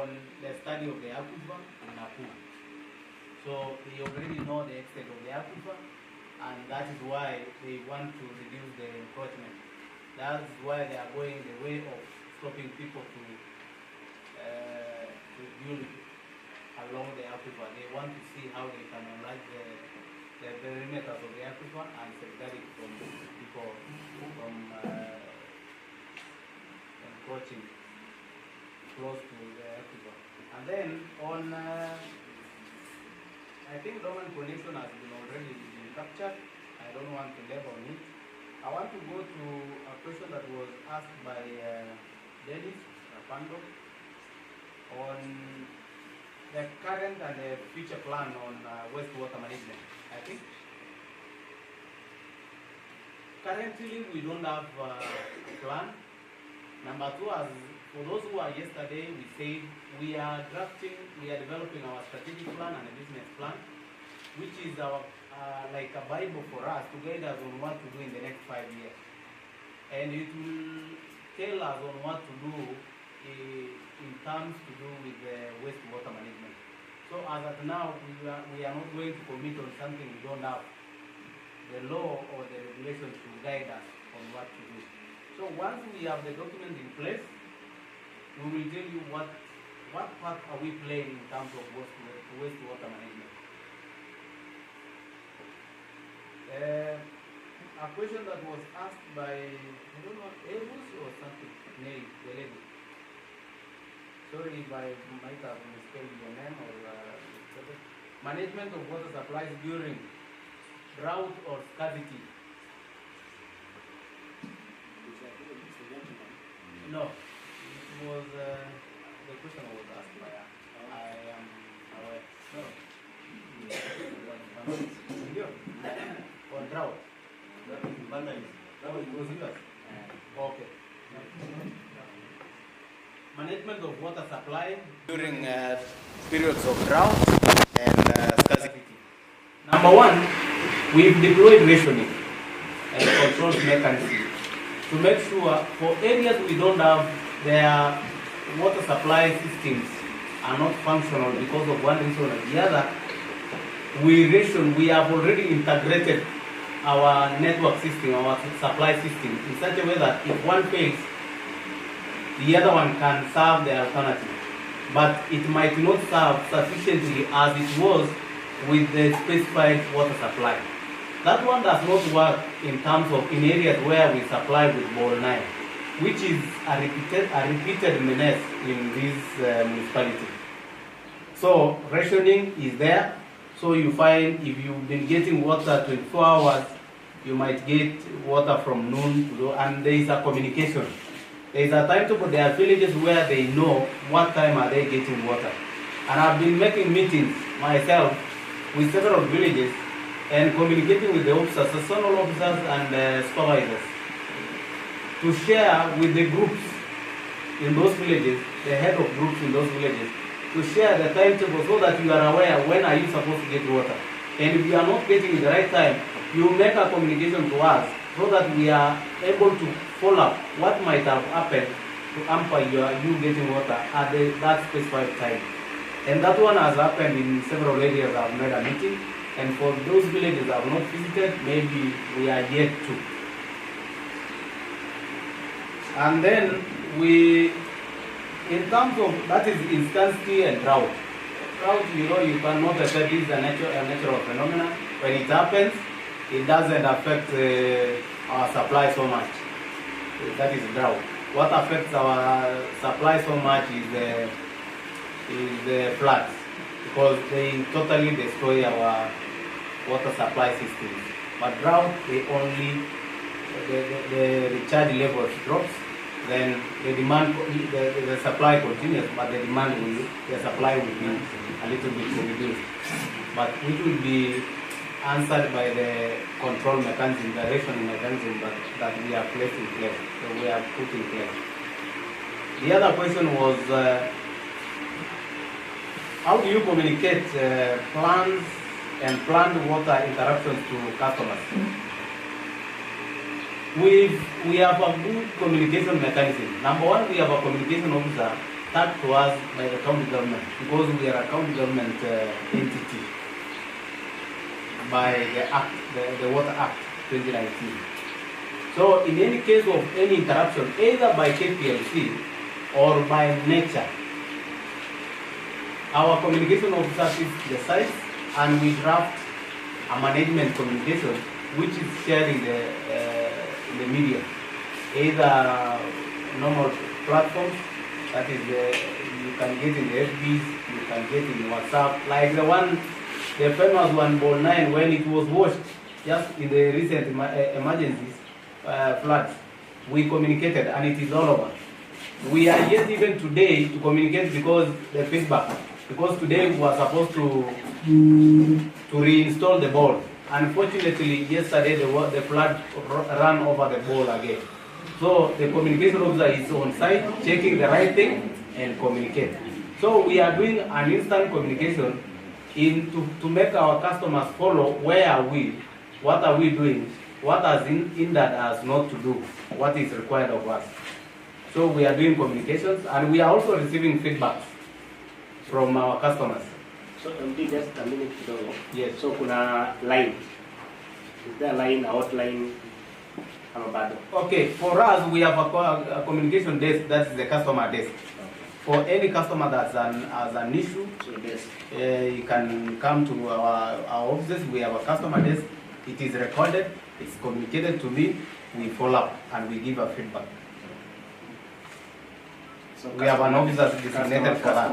on the study of the aquifer in Nakuru. So they already know the extent of the aquifer, and that is why they want to reduce the encroachment. That's why they are going the way of stopping people to build along the aquifer. They want to see how they can enlarge the perimeters of the aquifer and safeguard it from people from encroaching close to the aquifer. And then on, I think dormant connection has been already been captured. I don't want to labor on it. I want to go to a question that was asked by Dennis Rapando on the current and the future plan on wastewater management. I think currently we don't have a plan. Number two, as for those who are yesterday, we said we are developing our strategic plan and a business plan, which is our like a Bible for us to guide us on what to do in the next 5 years. And it will tell us on what to do in terms to do with the wastewater management. So as of now, we are not going to commit on something we don't have the law or the regulations to guide us on what to do. So once we have the document in place, we will tell you what part are we playing in terms of wastewater management. A question that was asked by, I don't know, Evus or something, Nate, the lady. Sorry if I might have misspelled your name or management of water supplies during drought or scarcity. No, it was the question was asked by I am aware. No. On drought. It was yours. Okay. Management of water supply during periods of drought and scarcity. Number one, we've deployed rationing and control mechanisms to make sure for areas we don't have their water supply systems are not functional because of one reason or the other. We have already integrated our network system, our supply system, in such a way that if one fails, the other one can serve the alternative. But it might not serve sufficiently as it was with the specified water supply. That one does not work in terms of in areas where we supply with ball 9, which is a repeated menace in this municipality. So rationing is there. So you find if you've been getting water 24 hours, you might get water from noon to, and there is a communication. There is a timetable. There are villages where they know what time are they getting water. And I've been making meetings myself with several villages and communicating with the officers, the zonal officers and supervisors, to share with the groups in those villages, the head of groups in those villages, to share the timetable so that you are aware when are you supposed to get water. And if you are not getting it the right time, you make a communication to us so that we are able to follow up what might have happened to hamper you getting water at that specified time. And that one has happened in several areas. I've made a meeting, and for those villages I've not visited, maybe we are yet to. And then in terms of, that is in scarcity and drought. Drought, you cannot affect, this is a natural phenomenon. When it happens, it doesn't affect our supply so much. That is drought. What affects our supply so much is the floods, because they totally destroy our water supply systems. But drought, the recharge levels drops, then the demand, the supply continues, but the supply will be a little bit reduced. But it will be answered by the control mechanism, the rationing mechanism that we have placed in place, so we have put in place. The other question was, how do you communicate plans and planned water interruptions to customers? We have a good communication mechanism. Number one, we have a communication officer tagged to us by the county government because we are a county government entity by the Act, the Water Act 2019. So in any case of any interruption, either by KPLC or by nature, our communication officer decides and we draft a management communication which is shared in the media, either normal platforms, that is you can get in the FBs, you can get in WhatsApp, like the famous one, Ball 9, when it was washed just in the recent emergencies, floods. We communicated and it is all over. We are yet even today to communicate because the feedback. Because today we were supposed to reinstall the ball. Unfortunately, yesterday the flood ran over the ball again. So the communication officer is on site, checking the right thing and communicate. So we are doing an instant communication to make our customers follow where are we, what are we doing, what has hindered us not to do, what is required of us. So we are doing communications and we are also receiving feedback from our customers. So just a minute ago. Yes. So kuna line. Is there a line, outline? Okay, for us we have a communication desk, that's the customer desk. For any customer that has an issue, you can come to our offices. We have a customer desk. It is recorded, it's communicated to me, we follow up and we give a feedback. So we have an officer designated for that.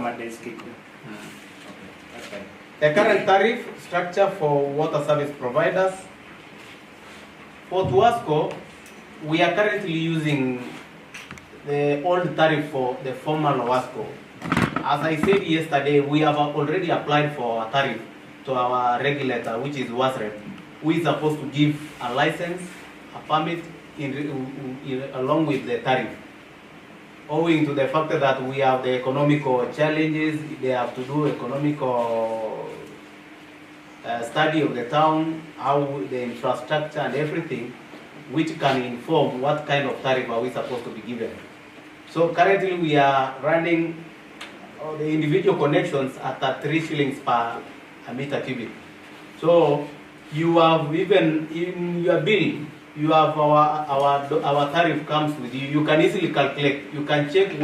Okay. The current tariff structure for water service providers. For Tuasco, we are currently using the old tariff for the former Wasco. As I said yesterday, we have already applied for a tariff to our regulator, which is WASREP, who is supposed to give a license, a permit, along with the tariff. Owing to the fact that we have the economical challenges, they have to do economical study of the town, how the infrastructure and everything, which can inform what kind of tariff are we supposed to be given. So currently we are running the individual connections at 3 shillings per meter cubic. So you have even in your bill, you have our tariff comes with you. You can easily calculate. You can check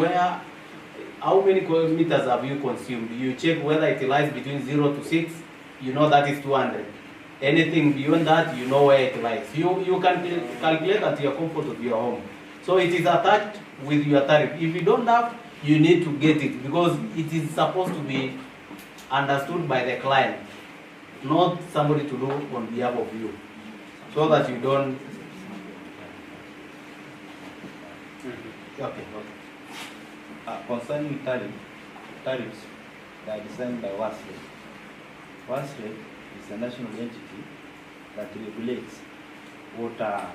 how many meters have you consumed. You check whether it lies between 0 to 6. You know that is 200. Anything beyond that, you know where it lies. You can calculate at your comfort of your home. So it is attached with your tariff. If you don't have, you need to get it because it is supposed to be understood by the client, not somebody to do on behalf of you, so that you don't. Okay. Concerning tariffs, they are designed by WASREP. WASREP is a national entity that regulates water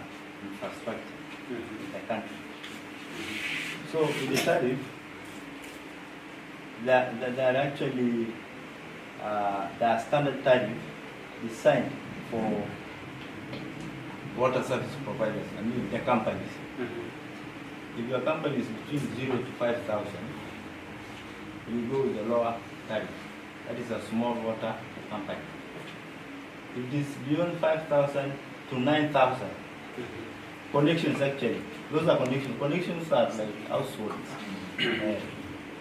infrastructure in the country. So with the tariff, there are actually there are standard tariff designed for water service providers, I mean the companies. If your company is between 0 to 5,000, you go with the lower tariff. That is a small water company. If it is beyond 5,000 to 9,000, connections actually, those are connections. Connections are like households.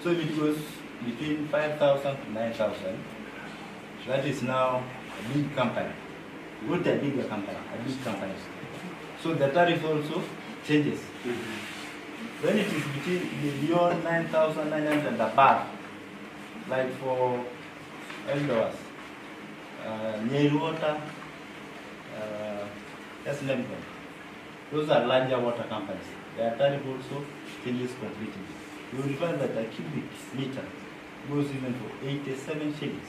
So if it goes between 5,000 to 9,000, that is now a big company. Not a bigger company, a big company. So the tariff also changes. When it is beyond 9,900 and above, like for Elders, Nyeri water, that's Lemon. Those are larger water companies. Their tariff also changes completely. You will find that a cubic meter goes even for 87 shillings,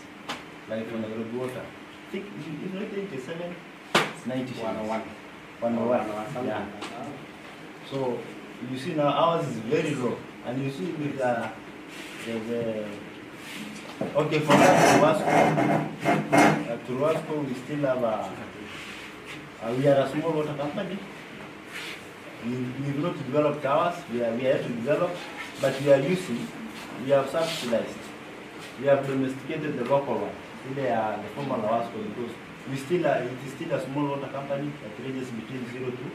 like for Nairobi water. Think it's not 87, it's 90 shillings. 101. 101. Yeah. So you see now ours is very low, and you see with the okay, for that to Wasco, we still have we are a small water company. We've not developed ours. We are yet to develop, but we are using we have subsidized. We have domesticated the local one. They are the formal Awasco because it is still a small water company that ranges between 0 to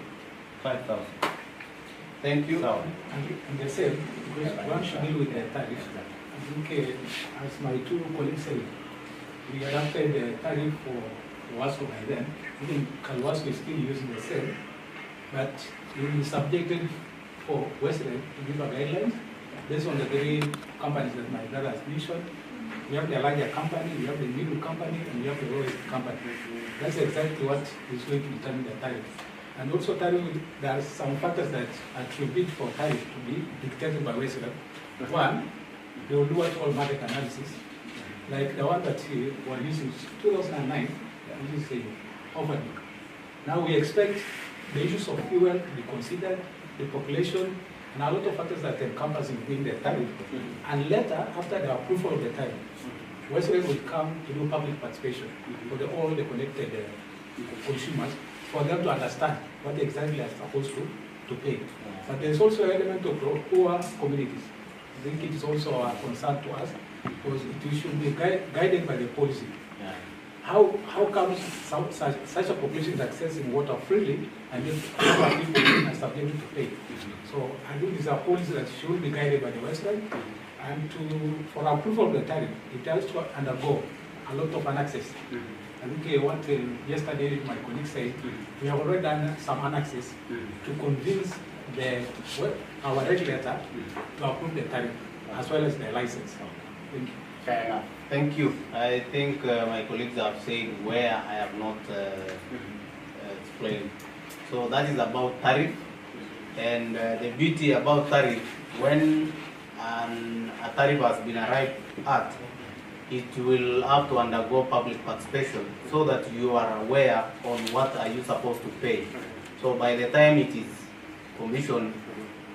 5,000. Thank you. So, And the same, because one should deal with the tariff. I think, as my two colleagues said, we adapted the tariff for Wasco by then. Even Kalwasco is still using the same, but we will be subjected for Western to give a guidelines based on the three companies that my brother has mentioned. We have the larger company, we have the middle company, and we have the lowest company. That's exactly what is going to determine the tariff. And also tariff, there are some factors that attribute for tariff to be dictated by Western. One, they will do what called market analysis, like the one that we were using 2009, which is a overview. Now we expect the issues of fuel to be considered, the population, and a lot of factors that encompass in the tariff. And later, after the approval of the tariff, Western will come to do public participation for all the connected consumers, for them to understand what exactly they are supposed to pay. But there's also an element of poor communities. I think it is also a concern to us because it should be guided by the policy. yeah. How comes such a population is accessing water freely and yet other people are subjected to pay? So I think it's a policy that should be guided by the Western, and for approval of the tariff, it has to undergo a lot of annexes. I think what yesterday my colleague said, we have already done some annexes to convince our regulator to approve the tariff as well as the license. Thank you. Fair enough. Thank you. I think my colleagues have said where I have not explained. So that is about tariff, and the beauty about tariff, when a tariff has been arrived at, it will have to undergo public participation so that you are aware on what are you supposed to pay. So by the time it is commissioned,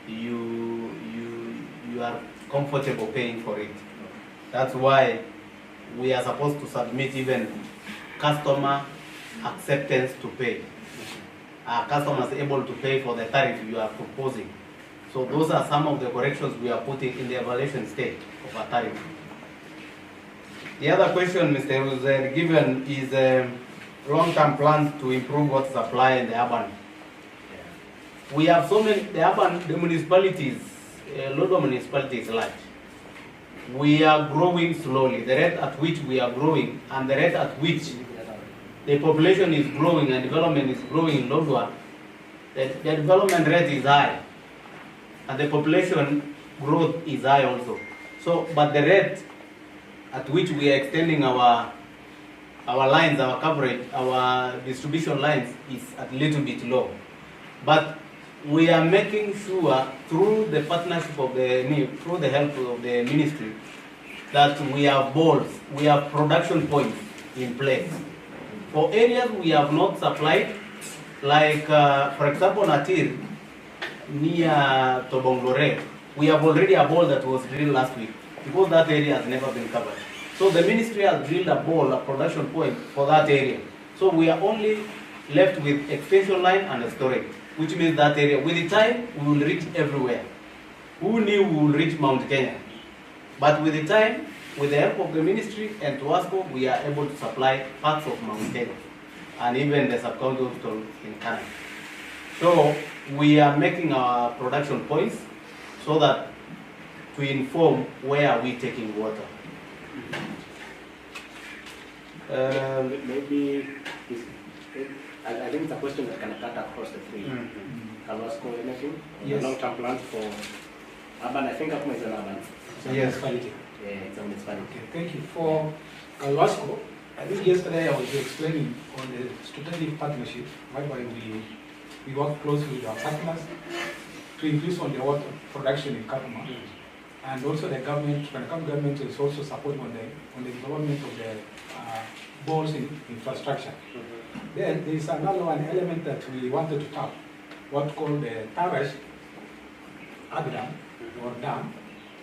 you are comfortable paying for it. That's why we are supposed to submit even customer acceptance to pay. Are customers able to pay for the tariff you are proposing? So those are some of the corrections we are putting in the evaluation stage of our tariff. The other question Mr. was given is long-term plans to improve water supply in the urban. We have so many, the municipalities, a lot of municipalities large. We are growing slowly. The rate at which we are growing and the rate at which the population is growing and development is growing in Lodwar, the development rate is high and the population growth is high also. So, but the rate at which we are extending our lines, our coverage, our distribution lines is a little bit low. But we are making sure through the partnership of through the help of the ministry, that we have balls, we have production points in place. For areas we have not supplied, like for example Natir, near Tobonglore, we have already a ball that was drilled last week, because that area has never been covered. So the ministry has drilled a ball, a production point for that area. So we are only left with extension line and a storage, which means that area, with the time, we will reach everywhere. Who knew we will reach Mount Kenya? But with the time, with the help of the ministry and Tuasco, we are able to supply parts of Mount Kenya and even the sub-county hospital in Canada. So we are making our production points so that to inform where are we taking water. Maybe I think it's a question that can cut across the three. Kalwasco, anything? Yes. Long-term plans for urban. I think Akuma is an urban. Yes. Yeah, it's a municipality. Okay, thank you. For Kalwasco, I think yesterday I was explaining on the strategic partnership, whereby we work closely with our partners to increase on the water production in Kakuma. And also the government, the government is also supporting on the development of the balls in infrastructure. Then there is another one element that we wanted to tap, what's called the Tarash Abdam or dam,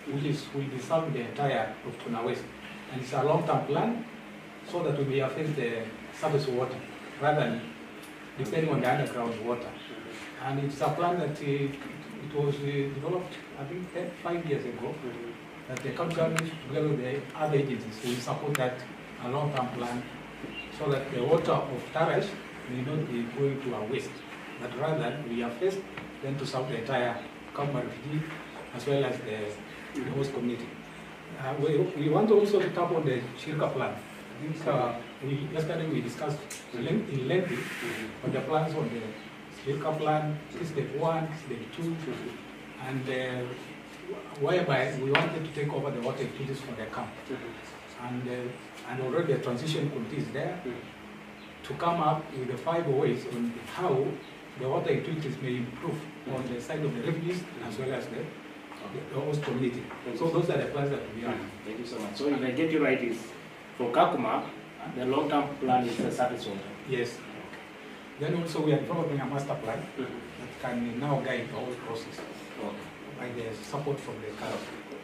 which will be serving the entire of Tuna West. And it's a long-term plan so that we may affect the surface water rather than depending on the underground water. And it's a plan that it was developed, I think, 5 years ago. that the county government, together with the other agencies, will support that a long-term plan so that the water of Tarash may not be going to our waste, but rather we are first then to serve the entire Kamma refugee as well as the host community. We want to also tap on the Shirka plan. I think yesterday we discussed in length on the plans on the Shirka plan, step 1, step 2, and whereby we wanted to take over the water utilities from the camp. And already the transition committee is there to come up with the 5 ways on how the water utilities may improve on the side of the refugees as well as the host community. So those are the plans that we have. Thank you so much. So if I get you right, is for Kakuma, the long-term plan is the surface water. Yes. Then also we are developing a master plan that can now guide the whole process by the support from the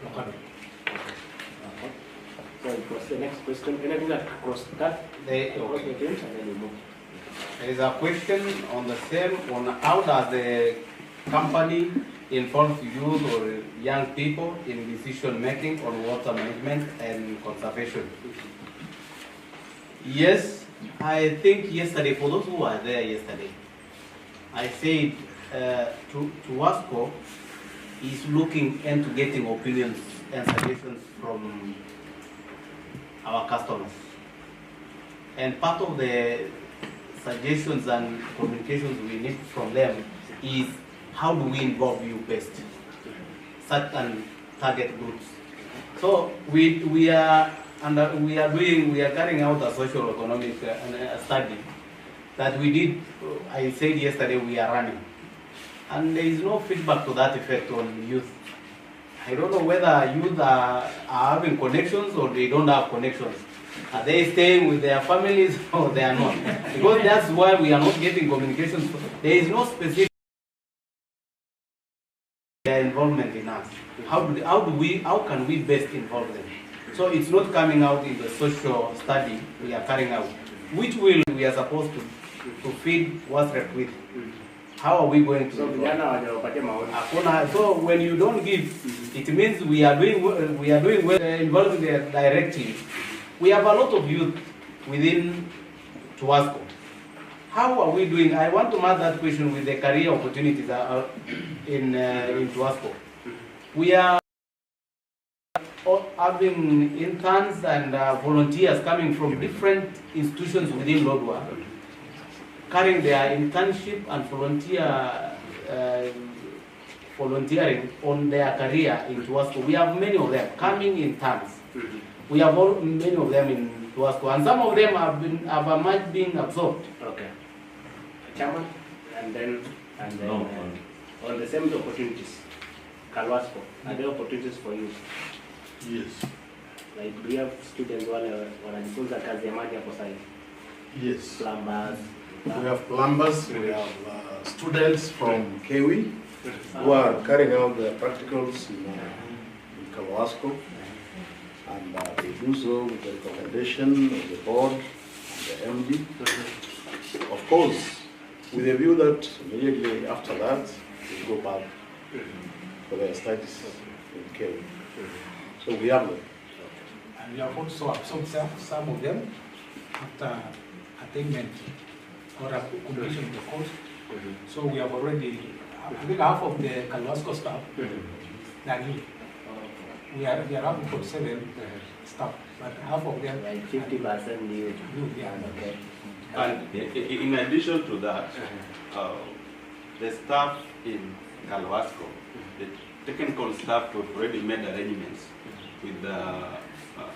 local. So it was the next question. Anything that cross that? Across the fence and then we move. There is a question on the same, on how does the company involve youth or young people in decision making on water management and conservation? Yes, I think yesterday, for those who were there yesterday, I said to WASCO is looking into getting opinions and suggestions from our customers. And part of the suggestions and communications we need from them is how do we involve you best, certain target groups. So we are carrying out a social economic study that we did. I said yesterday we are running, and there is no feedback to that effect on youth. I don't know whether youth are having connections or they don't have connections. Are they staying with their families or they are not? Because that's why we are not getting communications. There is no specific their involvement in us. How can we best involve them? So it's not coming out in the social study we are carrying out, which we are supposed to feed WASREP with. How are we going to? So when you don't give, it means we are doing well involving the directive. We have a lot of youth within Tuasco. How are we doing? I want to match that question with the career opportunities in Tuasco. We are having interns and volunteers coming from different institutions within Lodwar, carrying their internship and volunteering on their career in Tuasco. We have many of them coming in turns. We have many of them in Tuasco, and some of them have been absorbed. Okay. Chairman, and then on the same opportunities, Kalwasco, are there opportunities for you? Yes. Like, do you have students wanajifunza kazi ya maji hapo sasa? Yes. Plumbers. We have plumbers, we have students from Kewi who are carrying out their practicals in Kalwasco, and they do so with the recommendation of the board and the MD. Of course, with a view that immediately after that, we go back for their studies in Kewi. So we have them. And we have also absorbed some of them after attainment or completion of the course. So we have already, I think half of the Kalwasco staff are new. We are having 47 staff, but half of them Like 50% new. Yeah. Okay. And in addition to that, the staff in Kalwasco, the technical staff have already made arrangements with the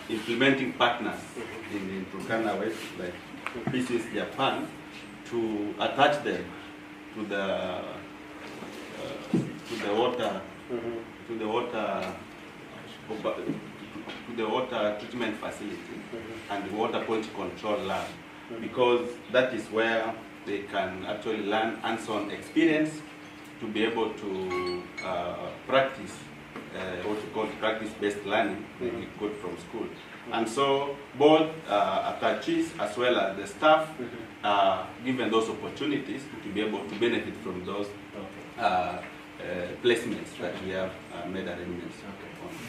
implementing partners in Turkana West, like PCS Japan, to attach them to the water treatment facility and the water quality control lab, because that is where they can actually learn hands-on experience to be able to practice what we call practice-based learning that we got from school. And so both attaches as well as the staff are given those opportunities to be able to benefit from those placements that we have made arrangements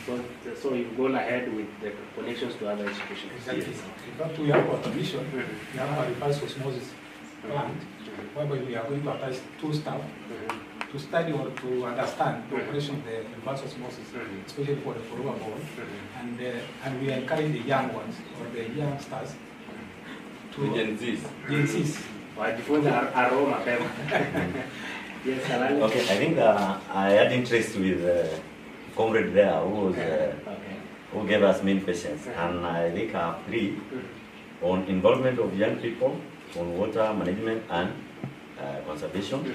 on. So you've gone ahead with the connections to other institutions. Exactly. Yes. In fact, we have our commission, we have our reverse osmosis plant, whereby we are going to attach 2 staff to study or to understand the operation of the reverse osmosis, especially for the Koruga board. And we encourage the young ones or the youngsters to Gen Zs. Gen Zs. Yes, Alani. Okay, I think I had interest with comrade there who was who gave us many questions, and I think I have 3 on involvement of young people on water management and conservation,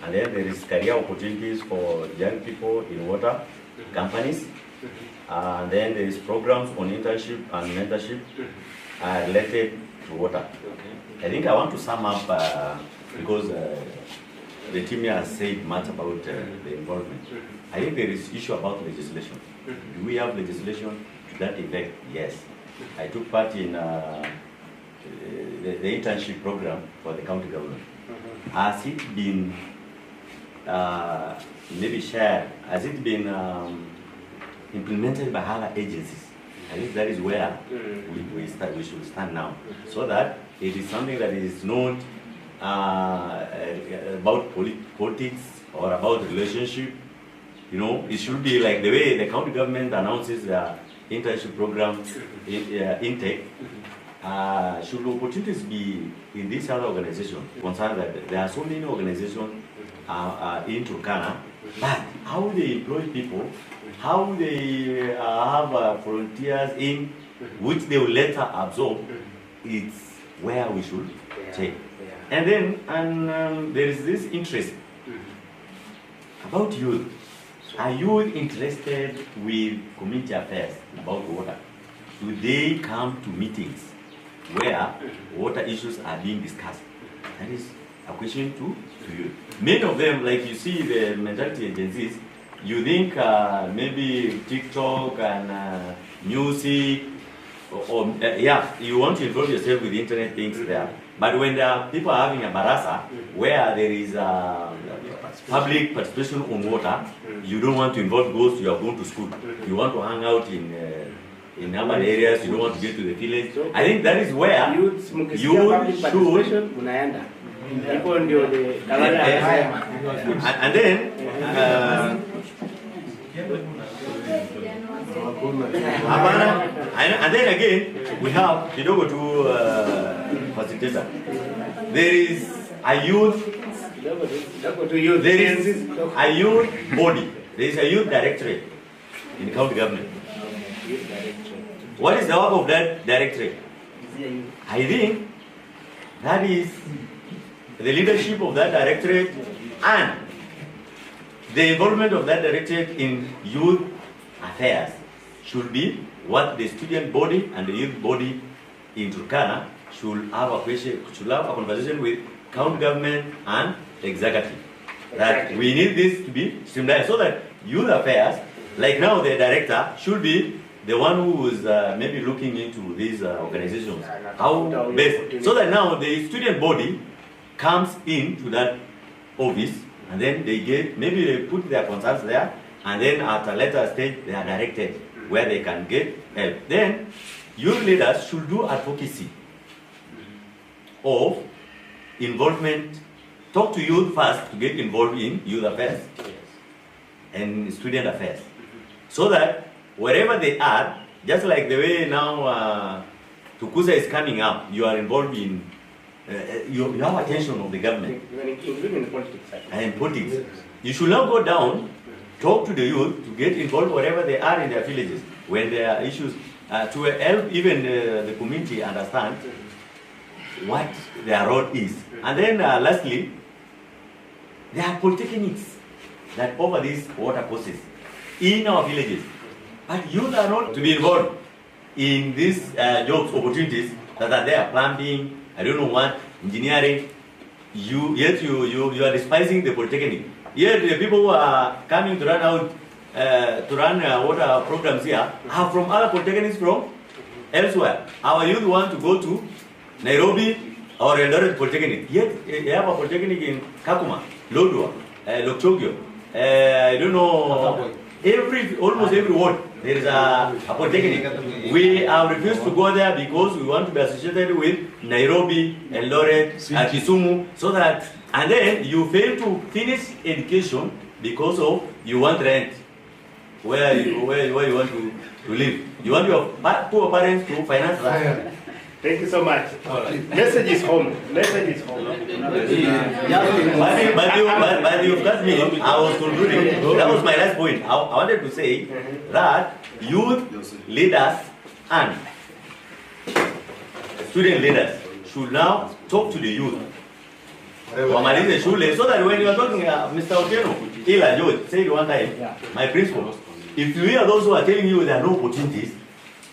and then there is career opportunities for young people in water companies, and then there is programs on internship and mentorship related to water. I think I want to sum up because the team here has said much about the involvement. I think there is issue about legislation. Do we have legislation to that effect? Yes. I took part in the internship program for the county government. Has it been maybe shared? Has it been implemented by other agencies? I think that is where we should stand now, so that it is something that is not about politics or about relationship. You know, it should be like the way the county government announces their internship program intake. Should opportunities be in this other organization? Concerned that there are so many organizations in Turkana, but how they employ people, how they have volunteers in which they will later absorb, it's where we should take. And then there is this interest about youth. Are youth interested with community affairs about water? Do they come to meetings where water issues are being discussed? That is a question to you. Many of them, like you see the mentality agencies, you think maybe TikTok and music, or you want to involve yourself with internet things there. But when there are people having a barasa where there is public participation on water, you don't want to involve those you are going to school. You want to hang out in urban areas, you don't want to get to the village. I think that is where you should. And then and then again, we have Kidogo to facilitator. There is a youth. There is a youth body. There is a youth directorate in county government. What is the work of that directorate? I think that is the leadership of that directorate and the involvement of that directorate in youth affairs should be what the student body and the youth body in Turkana should have a conversation with county government and executive. That we need this to be streamlined so that youth affairs, like now the director, should be the one who is maybe looking into these organizations. How best, so that now the student body comes into that office and then they get, maybe they put their concerns there, and then at a later stage they are directed where they can get help. Then youth leaders should do advocacy of involvement. Talk to youth first to get involved in youth affairs and student affairs, so that wherever they are, just like the way now Tukusa is coming up, you are involved in, you have attention of the government. Including the politics. And politics. You should now go down, talk to the youth to get involved wherever they are in their villages, when there are issues, to help even the community understand what their role is. And then lastly, there are polytechnics that offer these water courses in our villages. But youth are not to be involved in these jobs opportunities that are there, plumbing, I don't know what, engineering. Yet you are despising the polytechnic. Yet the people who are coming to run out, to run water programs here are from other polytechnics from elsewhere. Our youth want to go to Nairobi or Eldoret Polytechnic. Yet you have a polytechnic in Kakuma, Lodwar, Lokchogyo. I don't know, almost every ward there is a polytechnic. We have refused to go there because we want to be associated with Nairobi, Eldoret, Kisumu, so that, and then you fail to finish education because of you want rent where you want to live. You want your poor parents to finance that. Thank you so much. Message is home. Message is home. But you've got me. I was concluding. That was my last point. I wanted to say that youth leaders and student leaders should now talk to the youth. So that when you are talking, Mr. Otieno, Ila George said one time, my principal, if you hear those who are telling you there are no opportunities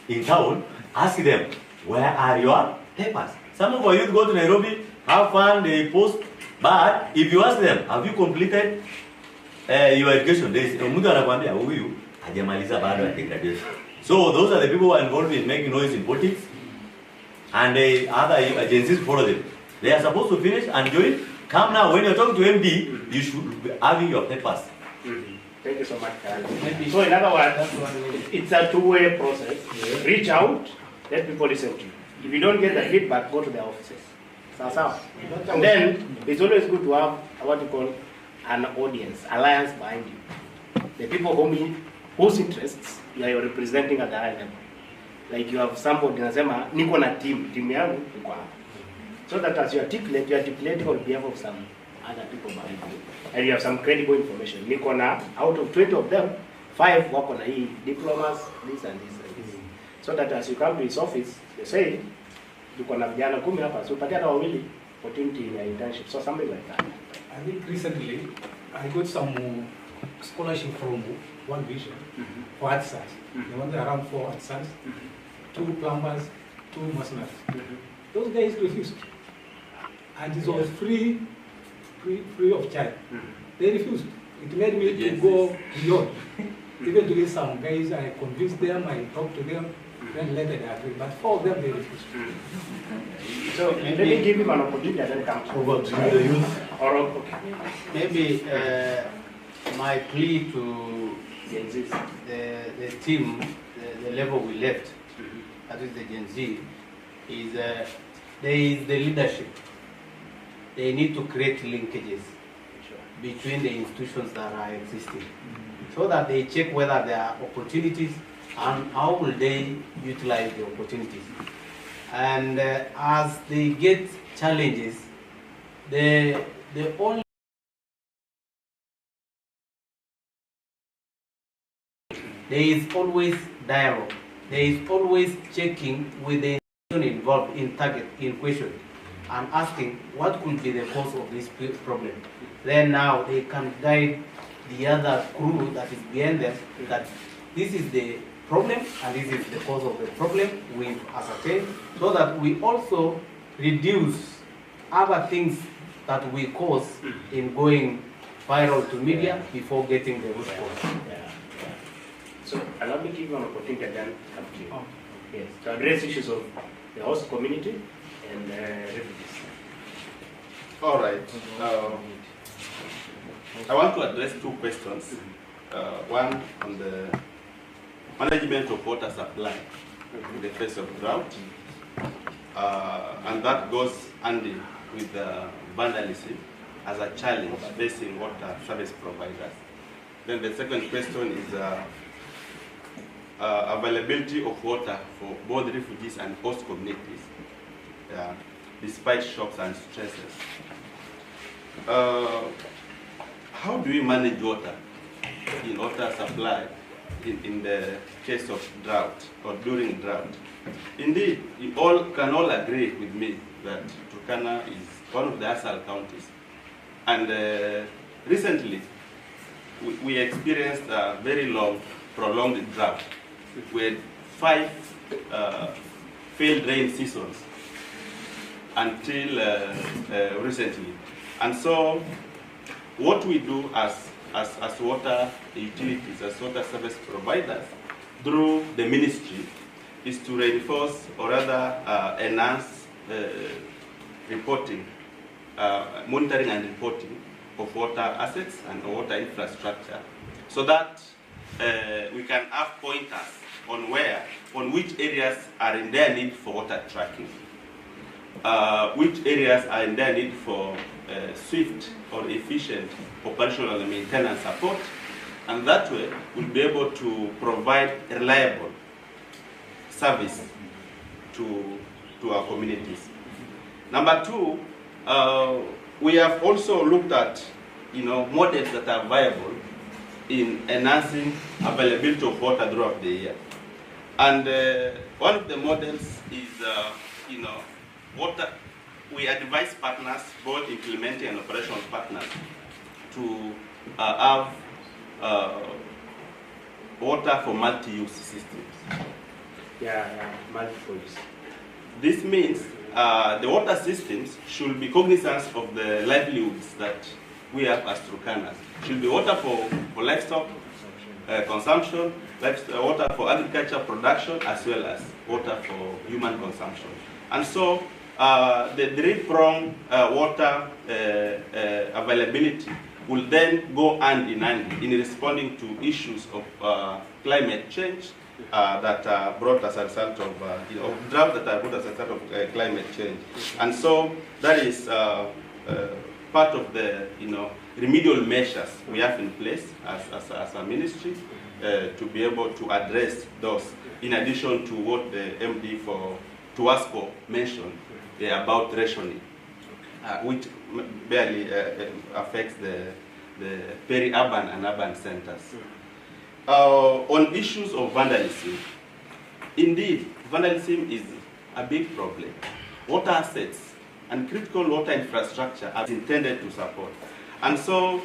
in town, ask them, where are your papers? Some of our youth go to Nairobi, have fun, they post, but if you ask them, have you completed your education? There is mtu anakuambia huyu hajamaliza bado ati graduation. So those are the people who are involved in making noise in politics, and other agencies follow them. They are supposed to finish and join. Come now, when you're talking to MD, you should be having your papers. Thank you so much, Carl. So in other words, it's a two-way process. Reach out, let people listen to you. If you don't get the feedback, go to the offices. And then it's always good to have what you call an audience, alliance behind you. The people whose interests you are representing at the high level. Like you have somebody nasema niko na team yangu iko hapa. So that as you articulate on behalf of some other people behind you, and you have some credible information. Niko na out of 20 of them, 5 wako na hii diplomas, this and this and this. So that as you come to his office, you say, tuko na vijana 10 hapa, so patia hata wawili opportunity in internship, so something like that. I think recently I got some scholarship from One Vision for artisans. They wanted around 4 artisans, 2 plumbers, 2 masoners. Those guys refused, and it was free of charge. They refused. It made me to go beyond. Even to get some guys, I convinced them, I talked to them, then later they agreed. But 4 of them, they refused. So let me give him an opportunity and then come Over to the youth. Or okay. Maybe my plea to the team, the level we left, that is the Gen Z, is there is the leadership. They need to create linkages between the institutions that are existing, so that they check whether there are opportunities and how will they utilize the opportunities. And as they get challenges, the only there is always dialogue. There is always checking with the institution involved in target in question and asking what could be the cause of this problem. Then now they can guide the other crew that is behind them that this is the problem and this is the cause of the problem we've ascertained, so that we also reduce other things that we cause in going viral to media before getting the root cause. So allow me to give you an opportunity and then come to you. Yes, to address issues of the host community and refugees. All right. I want to address 2 questions. One on the management of water supply in the face of drought, and that goes handy with vandalism as a challenge facing water service providers. Then the second question is availability of water for both refugees and host communities, despite shocks and stresses. How do we manage water in water supply in the case of drought or during drought? Indeed, you can all agree with me that Turkana is one of the ASAL counties. And recently, we experienced a very long, prolonged drought with 5 failed rain seasons until recently. And so, what we do as water utilities, as water service providers, through the ministry, is to reinforce or rather enhance reporting, monitoring and reporting of water assets and water infrastructure, so that we can have pointers on which areas are in their need for water tracking, which areas are in their need for swift or efficient operational and maintenance support, and that way we'll be able to provide reliable service to our communities. Number two, we have also looked at models that are viable in enhancing availability of water throughout the year. And one of the models is, water. We advise partners, both implementing and operational partners, to have water for multi-use systems. Yeah, multiple use. This means the water systems should be cognizant of the livelihoods that we have as Turkanas. Should be water for livestock consumption, water for agriculture production, as well as water for human consumption. And so the three-pronged water availability will then go hand in hand in responding to issues of climate change that are brought as a result of drought that are brought as a result of climate change. And so that is part of the remedial measures we have in place as a ministry to be able to address those, in addition to what the MD for Tuasco mentioned about rationing, which barely affects the peri-urban and urban centers. On issues of vandalism, indeed, vandalism is a big problem. Water assets and critical water infrastructure are intended to support. And so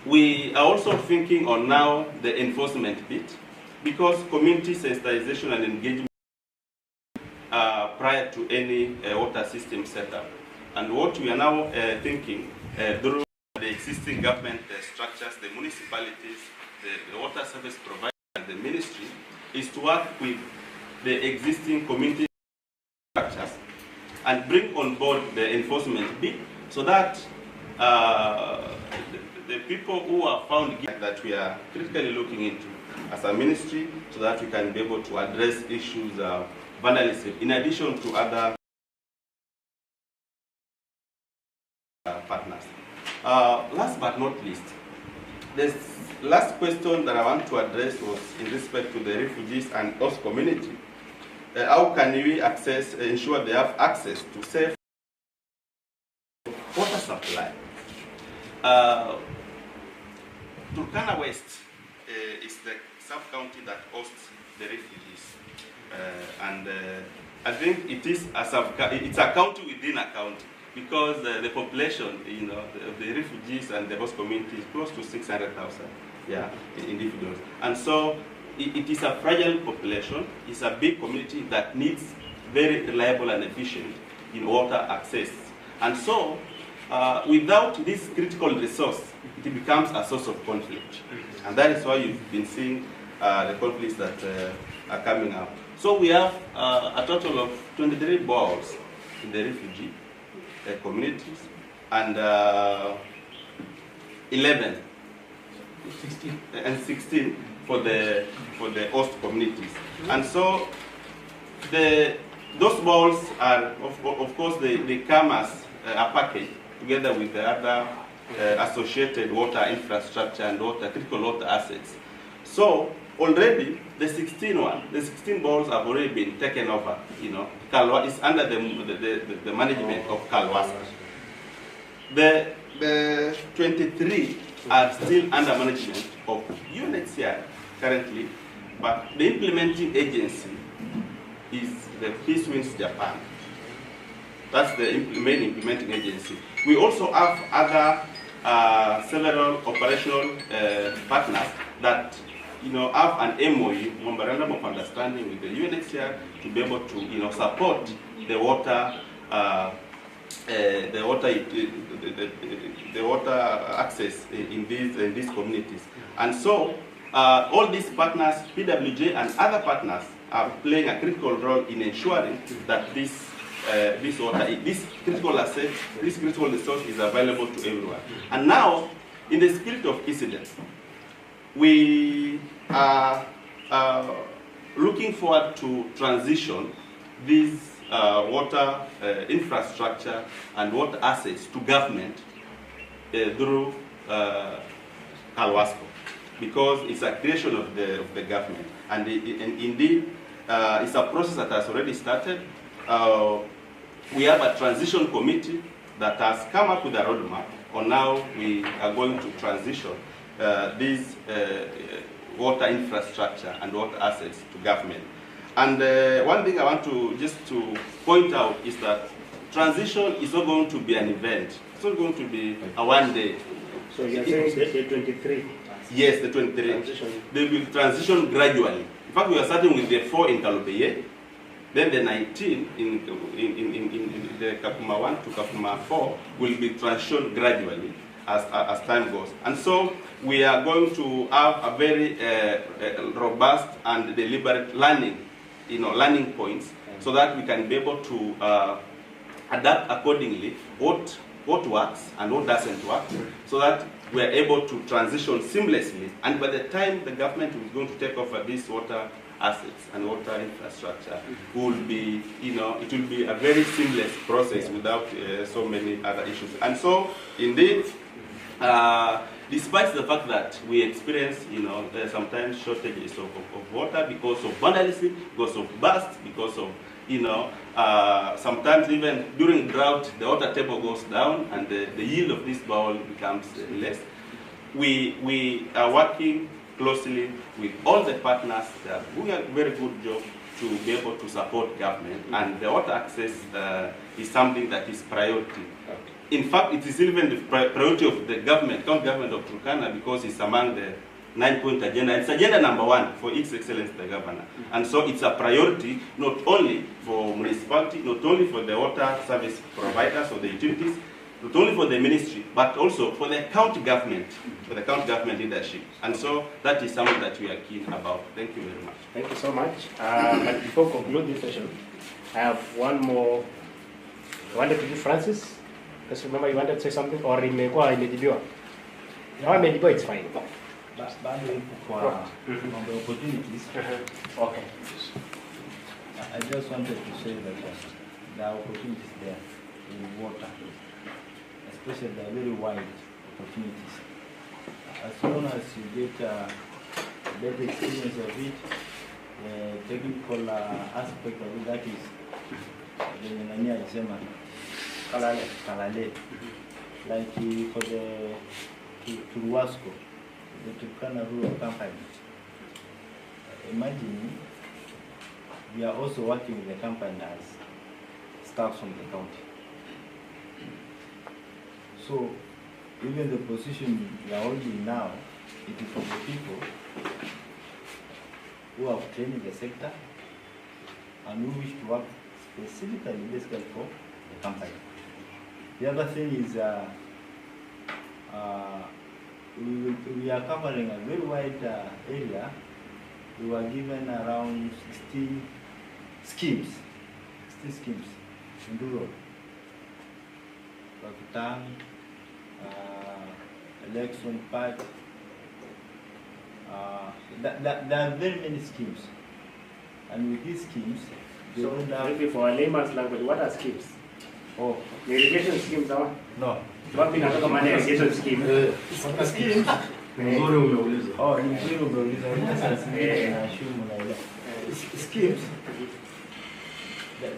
we are also thinking on now the enforcement bit, because community sensitization and engagement prior to any water system setup. And what we are now thinking through the existing government structures, the municipalities, the water service providers, and the ministry, is to work with the existing community structures and bring on board the enforcement bit, so that the people who are found guilty that we are critically looking into as a ministry, so that we can be able to address issues of vandalism, in addition to other partners. Last but not least, the last question that I want to address was in respect to the refugees and host community. How can we ensure they have access to safe water supply? Turkana West is the sub-county that hosts the refugees. And I think it is it's a county within a county, because the population, the refugees and the host community is close to 600,000 individuals. And so it is a fragile population. It's a big community that needs very reliable and efficient water access. And so without this critical resource, it becomes a source of conflict. And that is why you've been seeing the conflicts that are coming up. So we have a total of 23 boreholes in the refugee communities, and 16 for the host communities. And so those boreholes are, of course, they come as a package together with the other associated water infrastructure and critical water assets. So already the 16 boreholes have already been taken over. Kalwa is under the management of Kalwasa. The 23 are still under management of UNHCR currently, but the implementing agency is the Peace Winds Japan. That's the main implementing agency. We also have other several operational partners that have an MOU, memorandum of understanding, with the UNHCR to be able to support the water access in these communities. And so all these partners, PWJ and other partners, are playing a critical role in ensuring that this this water, this critical asset, this critical resource is available to everyone. And now, in the spirit of incident, we are looking forward to transition these water infrastructure and water assets to government through Kalwasco, because it's a creation of the government. And indeed, it's a process that has already started. We have a transition committee that has come up with a roadmap on how we are going to transition these water infrastructure and water assets to government. And one thing I want to just to point out is that transition is not going to be an event. It's not going to be a one day. So you're saying the 23? Yes, the 23. Transition. They will transition gradually. In fact, we are starting with the 4 in Kalobeye, then the 19 in the Kakuma 1 to Kakuma 4 will be transitioned gradually as time goes. And so we are going to have a very robust and deliberate learning points, so that we can be able to adapt accordingly what works and what doesn't work, so that we are able to transition seamlessly. And by the time the government is going to take over these water assets and water infrastructure, will be, it will be a very seamless process without so many other issues. And so, indeed, despite the fact that we experience, sometimes shortages of water because of vandalism, because of bursts, because of, sometimes even during drought, the water table goes down and the yield of this bowl becomes less. We are working closely with all the partners that we are a very good job to be able to support government, and the water access is something that is priority. In fact, it is even the priority of the government, county government of Turkana, because it's among the 9-point agenda. It's agenda number 1 for His Excellency the Governor. And so it's a priority not only for municipality, not only for the water service providers or the utilities, not only for the ministry, but also for the county government, leadership. And so that is something that we are keen about. Thank you very much. Thank you so much. But before we conclude this session, I have one more. I wanted to do Francis. Because remember you wanted to say something, or imedibiwa. Now imedibiwa, it's fine. Bado ipo kwa mambo ya opportunities. Okay. I just wanted to say that there are opportunities there in water, especially the very wide opportunities. As long as you get a better experience of it, the technical aspect of it, that is the Nania Isema Kalale. Like for the Turwasco, the Turkana Rural Company. Imagine we are also working with the company as staff from the county. So even the position we are holding now, it is for the people who have trained in the sector and who wish to work specifically basically for the company. The other thing is we are covering a very wide area. We were given around 16 schemes in rural. Pakistan, election part. There are very many schemes, and with these schemes, they So, don't have. maybe for a layman's language, what are schemes? Oh, The irrigation schemes are? no. What mean I talk about irrigation scheme? Schemes. Mzuri umeuliza. Oh, ni mzuri umeuliza. Nashumu naelewa. Schemes.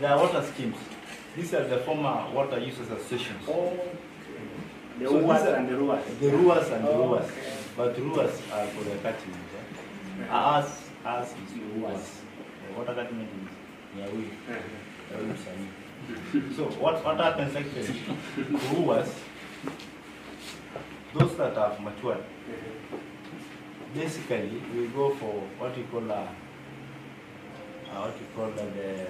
There are water schemes. These are the former water users associations. Oh, the So Uwas these are- and the Ruas. The ruas and the Oh, ruas. okay. But ruas are for the catchment. Us is the ruas. The water catchment is Yahweh. So what happens actually? Ruas, those that have matured, basically we go for what you call the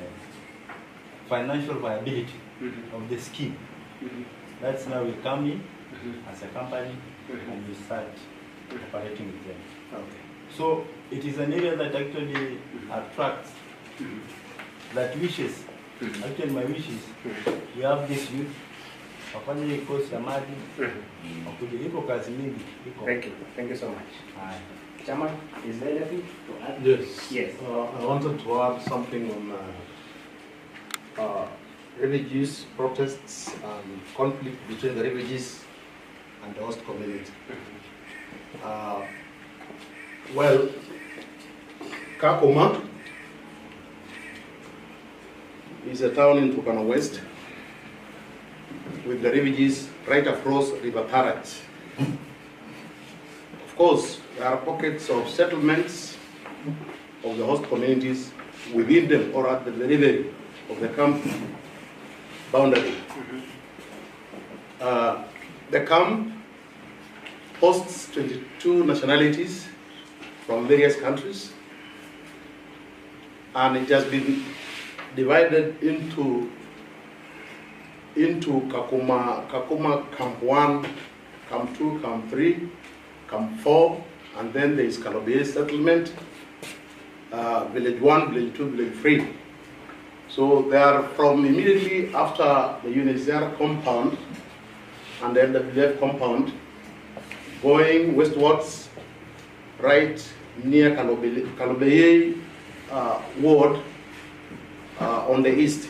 financial viability of the scheme. That's now we come in as a company and we start operating with them. Okay. So it is an area that actually attracts, that wishes Actually, my wish is we have this youth wafanye hii kosi ya maji wakuje, iko kazi mingi iko. Thank you so much. Haya. Chairman, is there anything to add? Yes. Yes. I wanted to add something on refugees, protests, and conflict between the refugees and the host community. Well, Kakuma is a town in Turkana West with the refugees right across River Tarat. Of course, there are pockets of settlements of the host communities within them or at the very of the camp boundary. The camp hosts 22 nationalities from various countries, and it has been divided into Kakuma Camp 1, Camp 2, Camp 3, Camp 4, and then there is Kalobeye settlement, Village 1, Village 2, Village 3. So they are from immediately after the UNHCR compound and then the WF compound, going westwards, right near Kalobeye ward on the east.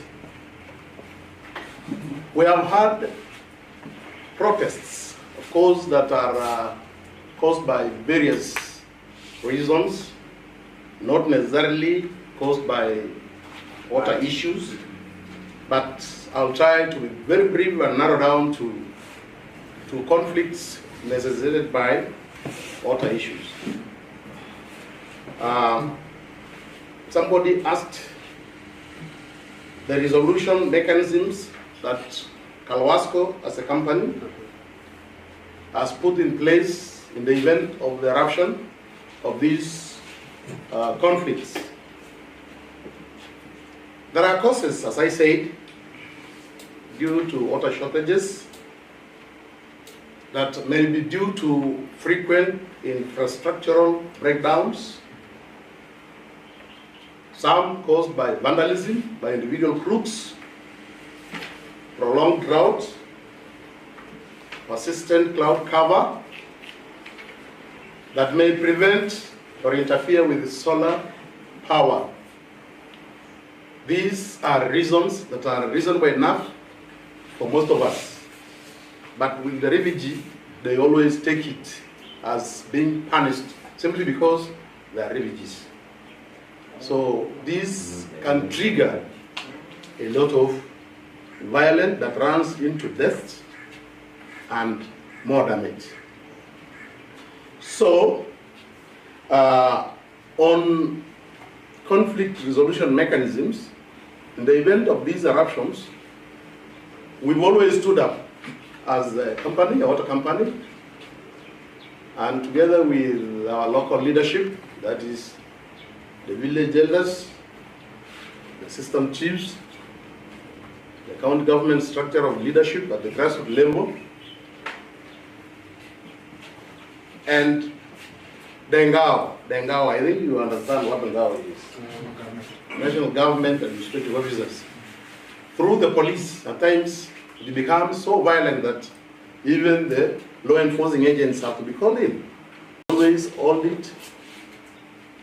We have had protests, of course, that are caused by various reasons, not necessarily caused by water issues, but I'll try to be very brief and narrow down to conflicts necessitated by water issues. Somebody asked the resolution mechanisms that Kalwasco as a company has put in place in the event of the eruption of these conflicts. There are causes, as I said, due to water shortages that may be due to frequent infrastructural breakdowns, some caused by vandalism by individual groups, prolonged drought, persistent cloud cover that may prevent or interfere with solar power. These are reasons that are reasonable enough for most of us. But with the refugee, they always take it as being punished simply because they are refugees. So this can trigger a lot of violence that runs into death and more damage. So, on conflict resolution mechanisms, in the event of these eruptions, we've always stood up as a company, a water company, and together with our local leadership, that is the village elders, the system chiefs, the county government structure of leadership at the grassroots level, and Dengao, I think you understand what Dengao is. National government administrative officers. Through the police, at times it becomes so violent that even the law enforcing agents have to be called in. Always audit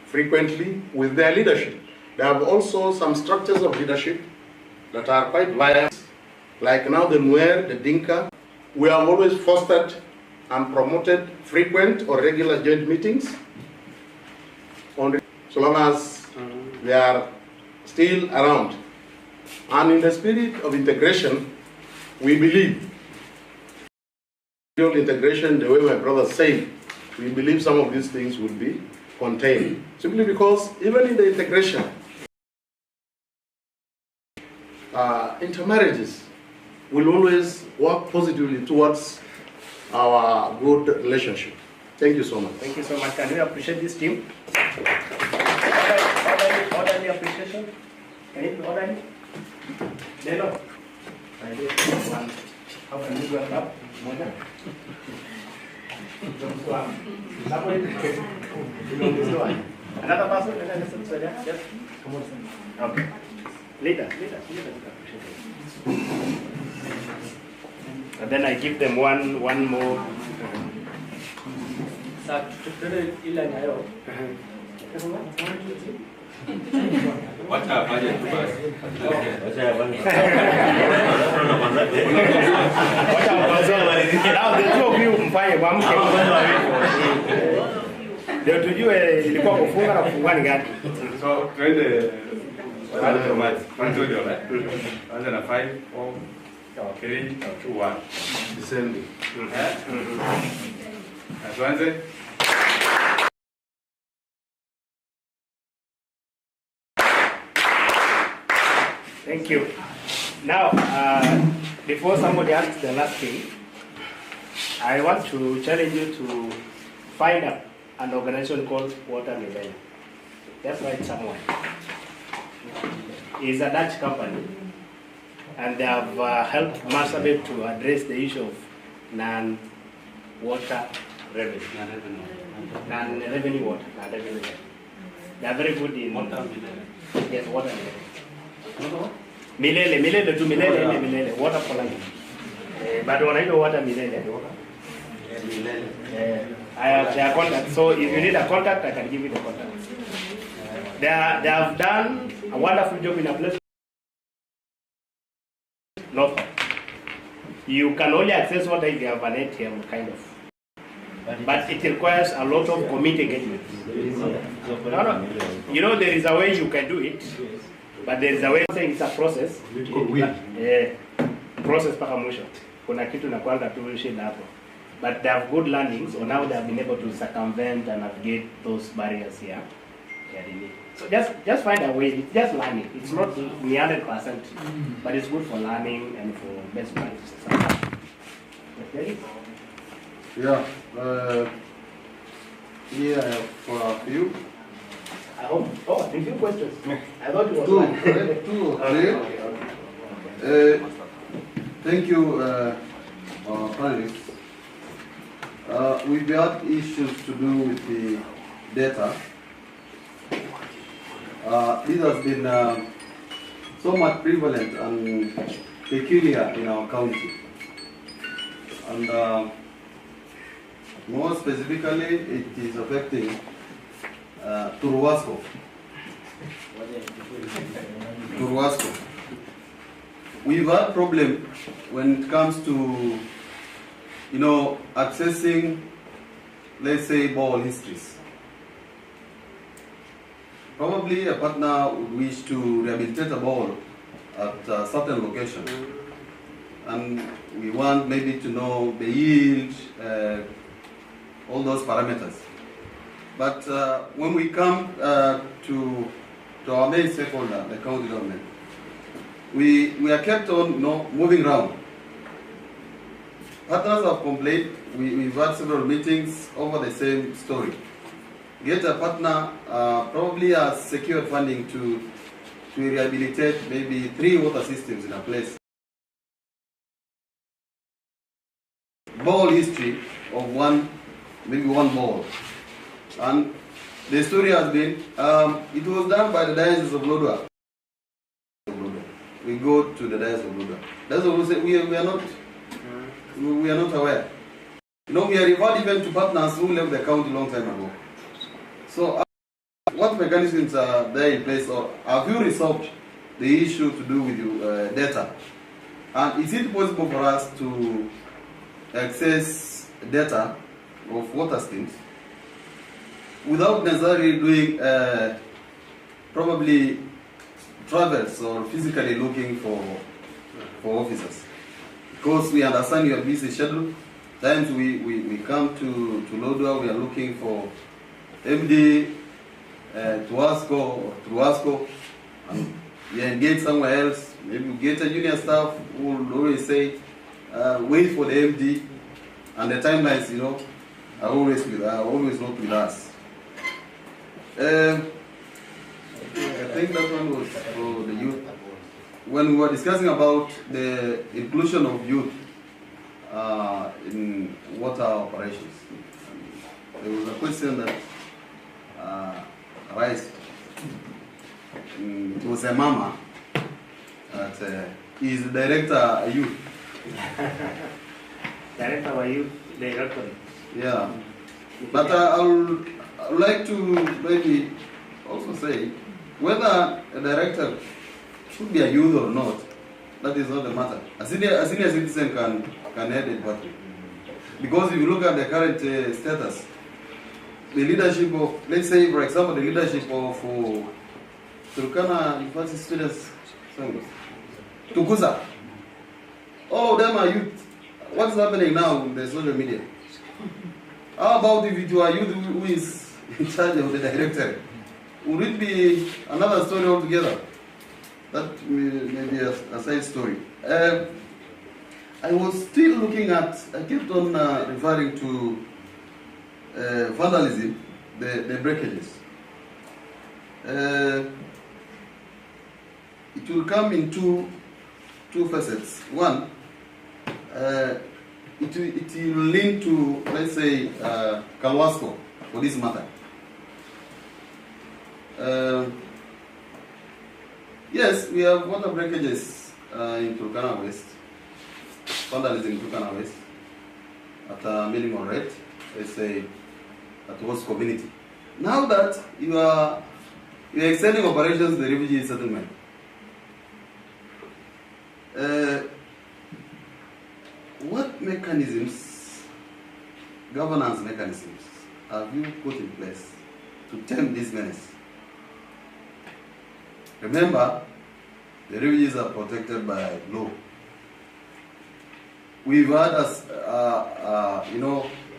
frequently with their leadership. There are also some structures of leadership that are quite violent, like now the Nuer, the Dinka. We have always fostered and promoted frequent or regular joint meetings, so long as they are still around. And in the spirit of integration, we believe, integration, the way my brother said, we believe some of these things will be contained. Simply because even in the integration, intermarriages will always work positively towards our good relationship. Thank you so much. Thank you so much. Can we appreciate this team? Orderly appreciation. Can you orderly? Delo. One. How can you go up? Another person? Yes. Okay. Leaders. And then I give them one more. What's our budget first? Now the two of you mfanye mwamke. Ndio tujue ilikuwa kufunga na kufungua ni gani. So, twende Antonio, right? Anza na 5, 4, 3, 2, 1. Descending. Tuanze. Thank you. Now, before somebody asks the last thing, I want to challenge you to find an organization called Water Millennium. Just write somewhere. It's a Dutch company, and they have helped Marsabit to address the issue of non-water revenue. Non-revenue water. Non-revenue water. They are very good in water. Yes, water millennium. Milele, water for life. But when I know water milele. I have their contact, so if you need a contact, I can give you the contact. They have done a wonderful job in a place. Not. You can only access water if you have an ATM, kind of. But it requires a lot of community engagement. No. You know, there is a way you can do it, but there is a way saying it's a process. Process paka mwisho. Kuna kitu na kwanza tu shida hapo. But they have good learnings, so now they have been able to circumvent and navigate those barriers here. So just find a way. It's just learning. It's not 100%, but it's good for learning and for best practices. Okay. Yeah. Here I have for a few. I hope. Oh, a few questions. I thought it was Two. one. Two or three. Okay. Thank you, panelists. We've had issues to do with the data. This has been so much prevalent and peculiar in our county. And more specifically, it is affecting Turwasco. We've had problem when it comes to, accessing, let's say, ball histories. Probably a partner would wish to rehabilitate a ball at a certain location. And we want maybe to know the yield, all those parameters. But when we come to our main stakeholder, the county government, we are kept on moving around. Partners have complained. We've had several meetings over the same story. Get a partner probably has secured funding to rehabilitate maybe 3 water systems in a place. Ball history of maybe one ball. And the story has been, it was done by the Diocese of Lodwar. We go to the Diocese of Lodwar. That's what we say, we are not aware. We are referred even to partners who left the county a long time ago. So, what mechanisms are there in place, or have you resolved the issue to do with data? And is it possible for us to access data of water schemes without necessarily doing probably travels or physically looking for officers? Because we understand your busy schedule. Times we come to Lodwar, we are looking for MD, Tuasco or Truasco, and we engage somewhere else. Maybe we get a junior staff who will always say, wait for the MD, and the timelines, are always not with us. I think that one was for the youth. When we were discussing about the inclusion of youth in water operations, there was a question that arose. It was a mama that is Director Youth. Director of Youth Directorate. Yeah. But I would like to maybe also say whether a director should be a youth or not, that is not the matter. A senior citizen can head a department. Because if you look at the current status, the leadership of, let's say, for example, the leadership of Turkana University students, Tukuza, all of them are youth. What's happening now with the social media? How about if you are youth who is in charge of the director? Would it be another story altogether? That may be a side story. I was still looking at, I kept on referring to vandalism, the breakages. It will come in two facets. One, it will link to, let's say, Kalwasco for this matter. Yes, we have water breakages in Turkana West, vandalism in Turkana West, at a minimal rate, let's say, at host community. Now that you are extending operations to the refugee settlement, what mechanisms, governance mechanisms, have you put in place to tame this menace? Remember, the refugees are protected by law. We've had a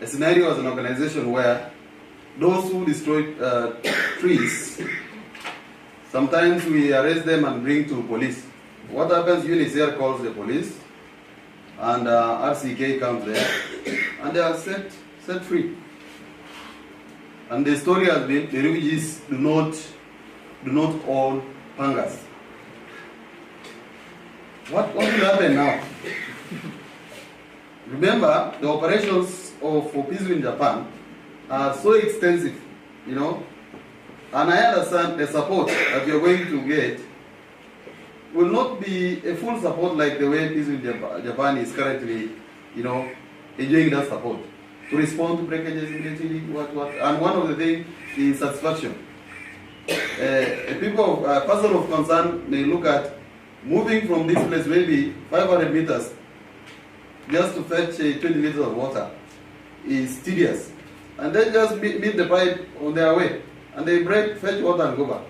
scenario as an organization where those who destroy trees, sometimes we arrest them and bring to police. What happens? UNHCR calls the police, and RCK comes there, and they are set free. And the story has been the refugees do not own pangas. What will happen now? Remember, the operations for peace in Japan are so extensive, and I understand the support that you're going to get will not be a full support like the way peace in Japan is currently, enjoying that support to respond to breakages immediately. And one of the things is satisfaction. A person of concern may look at moving from this place maybe 500 meters just to fetch 20 liters of water is tedious. And then just meet the pipe on their way. And they fetch water and go back.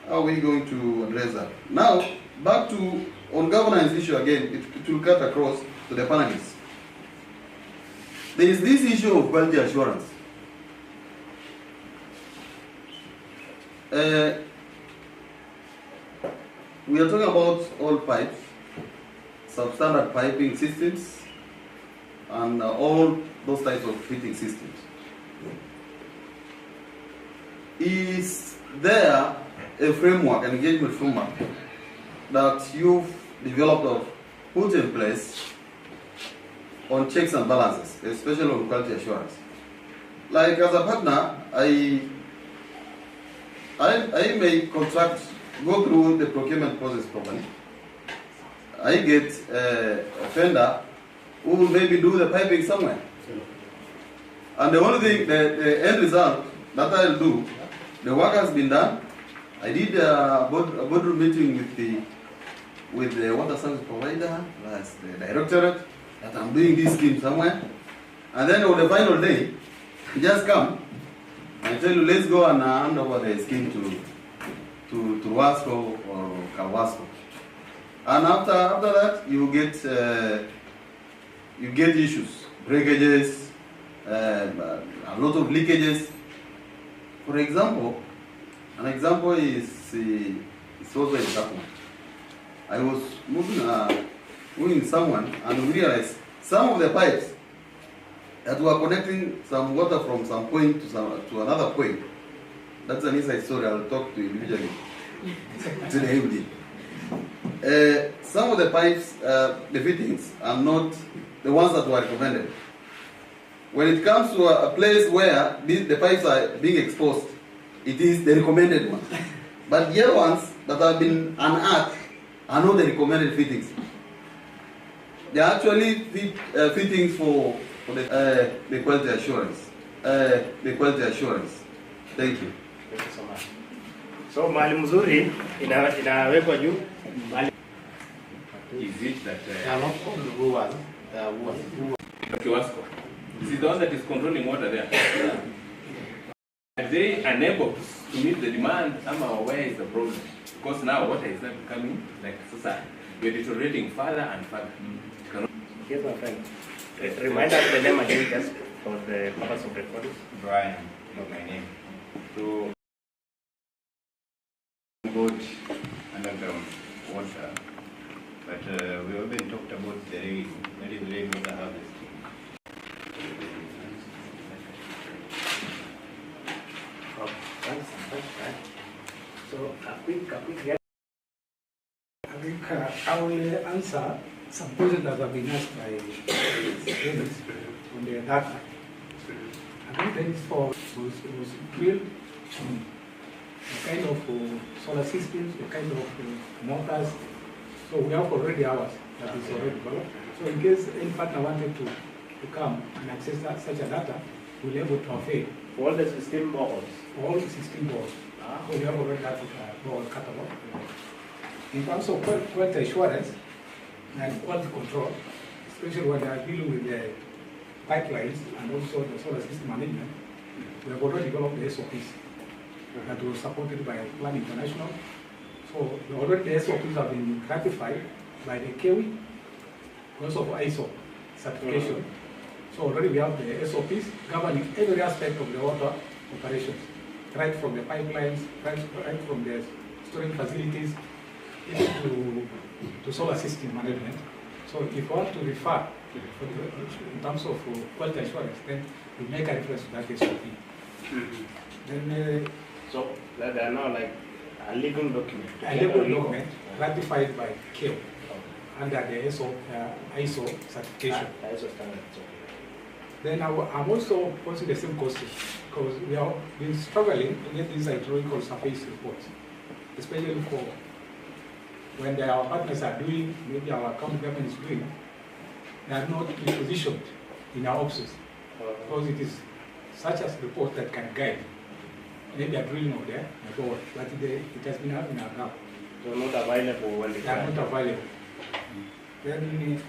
How are we going to address that? Now, back to on governance issue again, it will cut across to the panelists. There is this issue of quality assurance. We are talking about all pipes, substandard piping systems, and all those types of fitting systems. Is there a framework, an engagement framework, that you've developed or put in place on checks and balances, especially on quality assurance? Like as a partner, I may go through the procurement process properly. I get a vendor who will maybe do the piping somewhere. And the only thing, the end result that I'll do, the work has been done. I did a boardroom meeting with the water service provider, plus the directorate, that I'm doing this scheme somewhere. And then on the final day, just come and tell you, let's go and hand over the scheme to Wasco or Kalwasco. And after that, you get issues, breakages, a lot of leakages. For example, an example is also in Turkana. I was moving someone, and we realized some of the pipes that were connecting some water from some point to another point. That's an inside story. I'll talk to you individually today evening. Some of the pipes, the fittings, are not the ones that were recommended. When it comes to a place where the pipes are being exposed, it is the recommended one. But the other ones that have been unearthed are not the recommended fittings. They are actually fittings for the quality assurance. The quality assurance. Thank you. Thank you so much. So mahali mzuri inawekwa juu. Is it that They are not called brewers, they are brewers. Kiwasco? This is the one that is controlling water there. Are they unable to meet the demand? Somehow, where is the problem? Because now water is not becoming like society. We're deteriorating further and further. Yes, my friend. Remind us the name again, just for the purpose of recording. Brian, not my name. So, about underground water, but we haven't talked about the rainwater harvesting. So, a quick I think I will answer some questions that have been asked by students on the data. I think that is was built on a kind of solar systems, a kind of motors. So we have already ours that is already developed. So in case any partner wanted to come and access such a data, we'll be able to avail for all the system boards. all the 16 boards. So we have already that board catalog. In terms of quality assurance and quality control, especially when they are dealing with the pipelines and also the solar system management, we have already developed the SOPs that were supported by Plan International. So already the SOPs have been ratified by the KEWI because of ISO certification. So already we have the SOPs governing every aspect of the water operations, right from the pipelines, right from the storage facilities, even to solar system management. So if you want to refer in terms of quality assurance, then we make a reference to that SOP. Then so they are now like a living document. a legal document ratified by KEWI under the ISO certification. ISO standards. Then I'm also posing the same question because we have been struggling to get these hydrological surface reports, especially for when our partners are doing, maybe our county government is doing, they are not positioned in our offices because it is such a report that can guide. Maybe a drilling of there, but it has been having a gap. So not available when They are not available. Then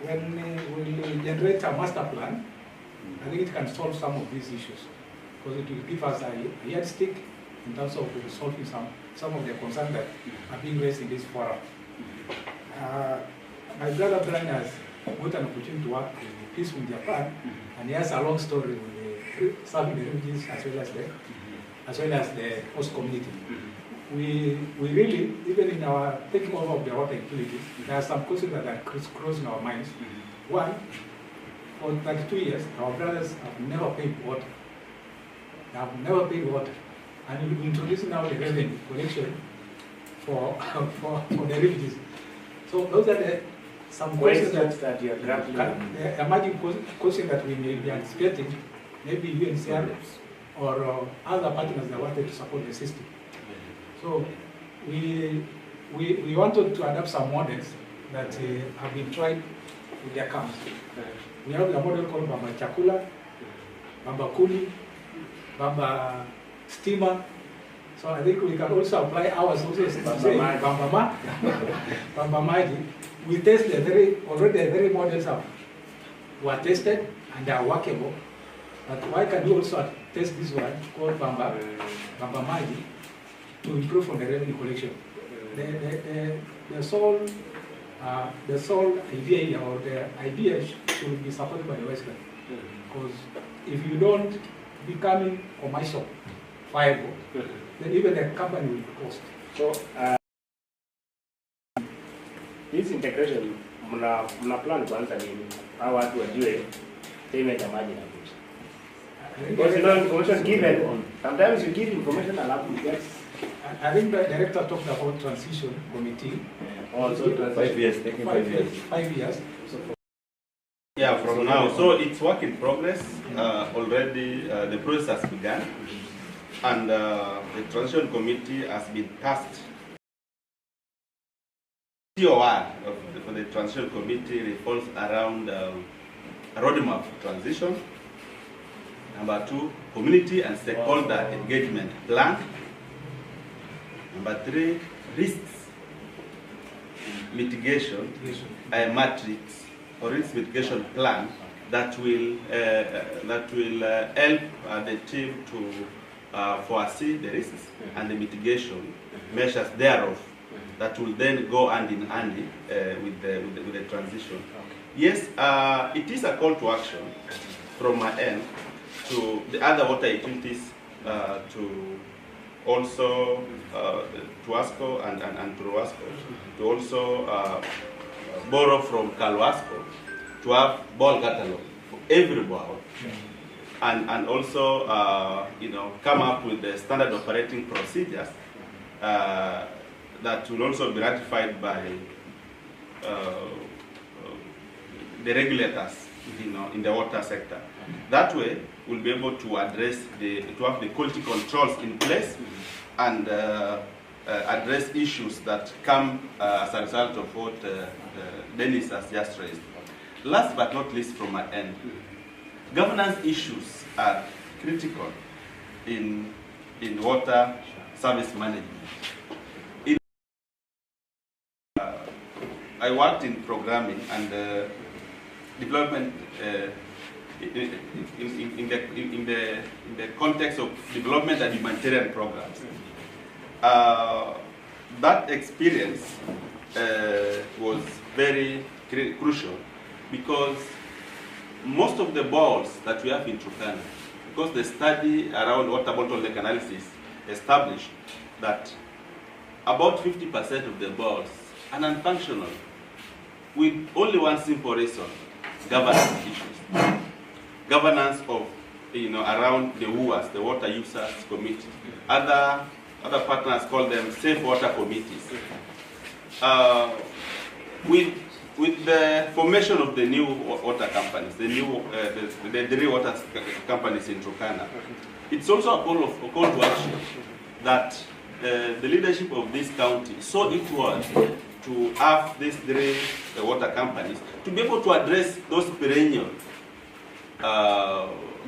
when we generate a master plan, I think it can solve some of these issues because it will give us a yardstick in terms of solving some of the concerns that are being raised in this forum. My brother Brian has got an opportunity to work with Peace in Japan, and he has a long story with serving the refugees as well as the host community. We really, even in our taking over of the water utilities, there are some questions that are crossing our minds. One, for 32 years, our brothers have never paid water. They have never paid water. And we'll be introducing now the revenue collection for the refugees. So those are some questions that you are grappling with. Emerging questions that we may be anticipating, maybe UNCR or other partners that wanted to support the system. So we wanted to adapt some models that have been tried with their camps. We have the model called Bamba Chakula, Bamba Kuli, Bamba Steamer. So I think we can also apply ours also to say Bamba Maji. We test already the very models were tested and they are workable. But why can we also test this one called Bamba Maji to improve on the revenue collection? The sole idea or the idea should be supported by the West Bank. Because if you don't become commercial viable, then even the company will cost. So this integration, mna plan kwanza nini? Hawa watu wajue payment ya maji na kucha. Because you know information given, sometimes you give information and you get. I think the director talked about transition committee. Also 5 years, taking 5 years. 5 years. Yeah, from now. So it's work in progress. Already the process has begun, and the transition committee has been tasked TOR for the Transition Committee revolves around a roadmap for transition. Number 2, community and stakeholder engagement plan. Number 3, risks mitigation, a matrix or risk mitigation plan that will help the team to foresee the risks and the mitigation measures thereof that will then go hand in hand with the transition. Yes, it is a call to action from my end to the other water utilities to also to ASCO and to ROASCO to also borrow from CalWASCO to have ball catalog for every ball, and also come up with the standard operating procedures that will also be ratified by the regulators, in the water sector. That way, we'll be able to address to have the quality controls in place and address issues that come as a result of what Dennis has just raised. Last but not least from my end, governance issues are critical in water service management. I worked in programming and development in the context of development and humanitarian programs. That experience was very crucial because most of the balls that we have in Turkana, because the study around water bottleneck analysis established that about 50% of the balls are non-functional, with only one simple reason: governance issues. Governance of, around the WUAs, the Water Users Committee. Other partners call them safe water committees. With the formation of the new water companies, the 3 water companies in Turkana, it's also a call to action that the leadership of this county saw it was to have these 3 water companies to be able to address those perennial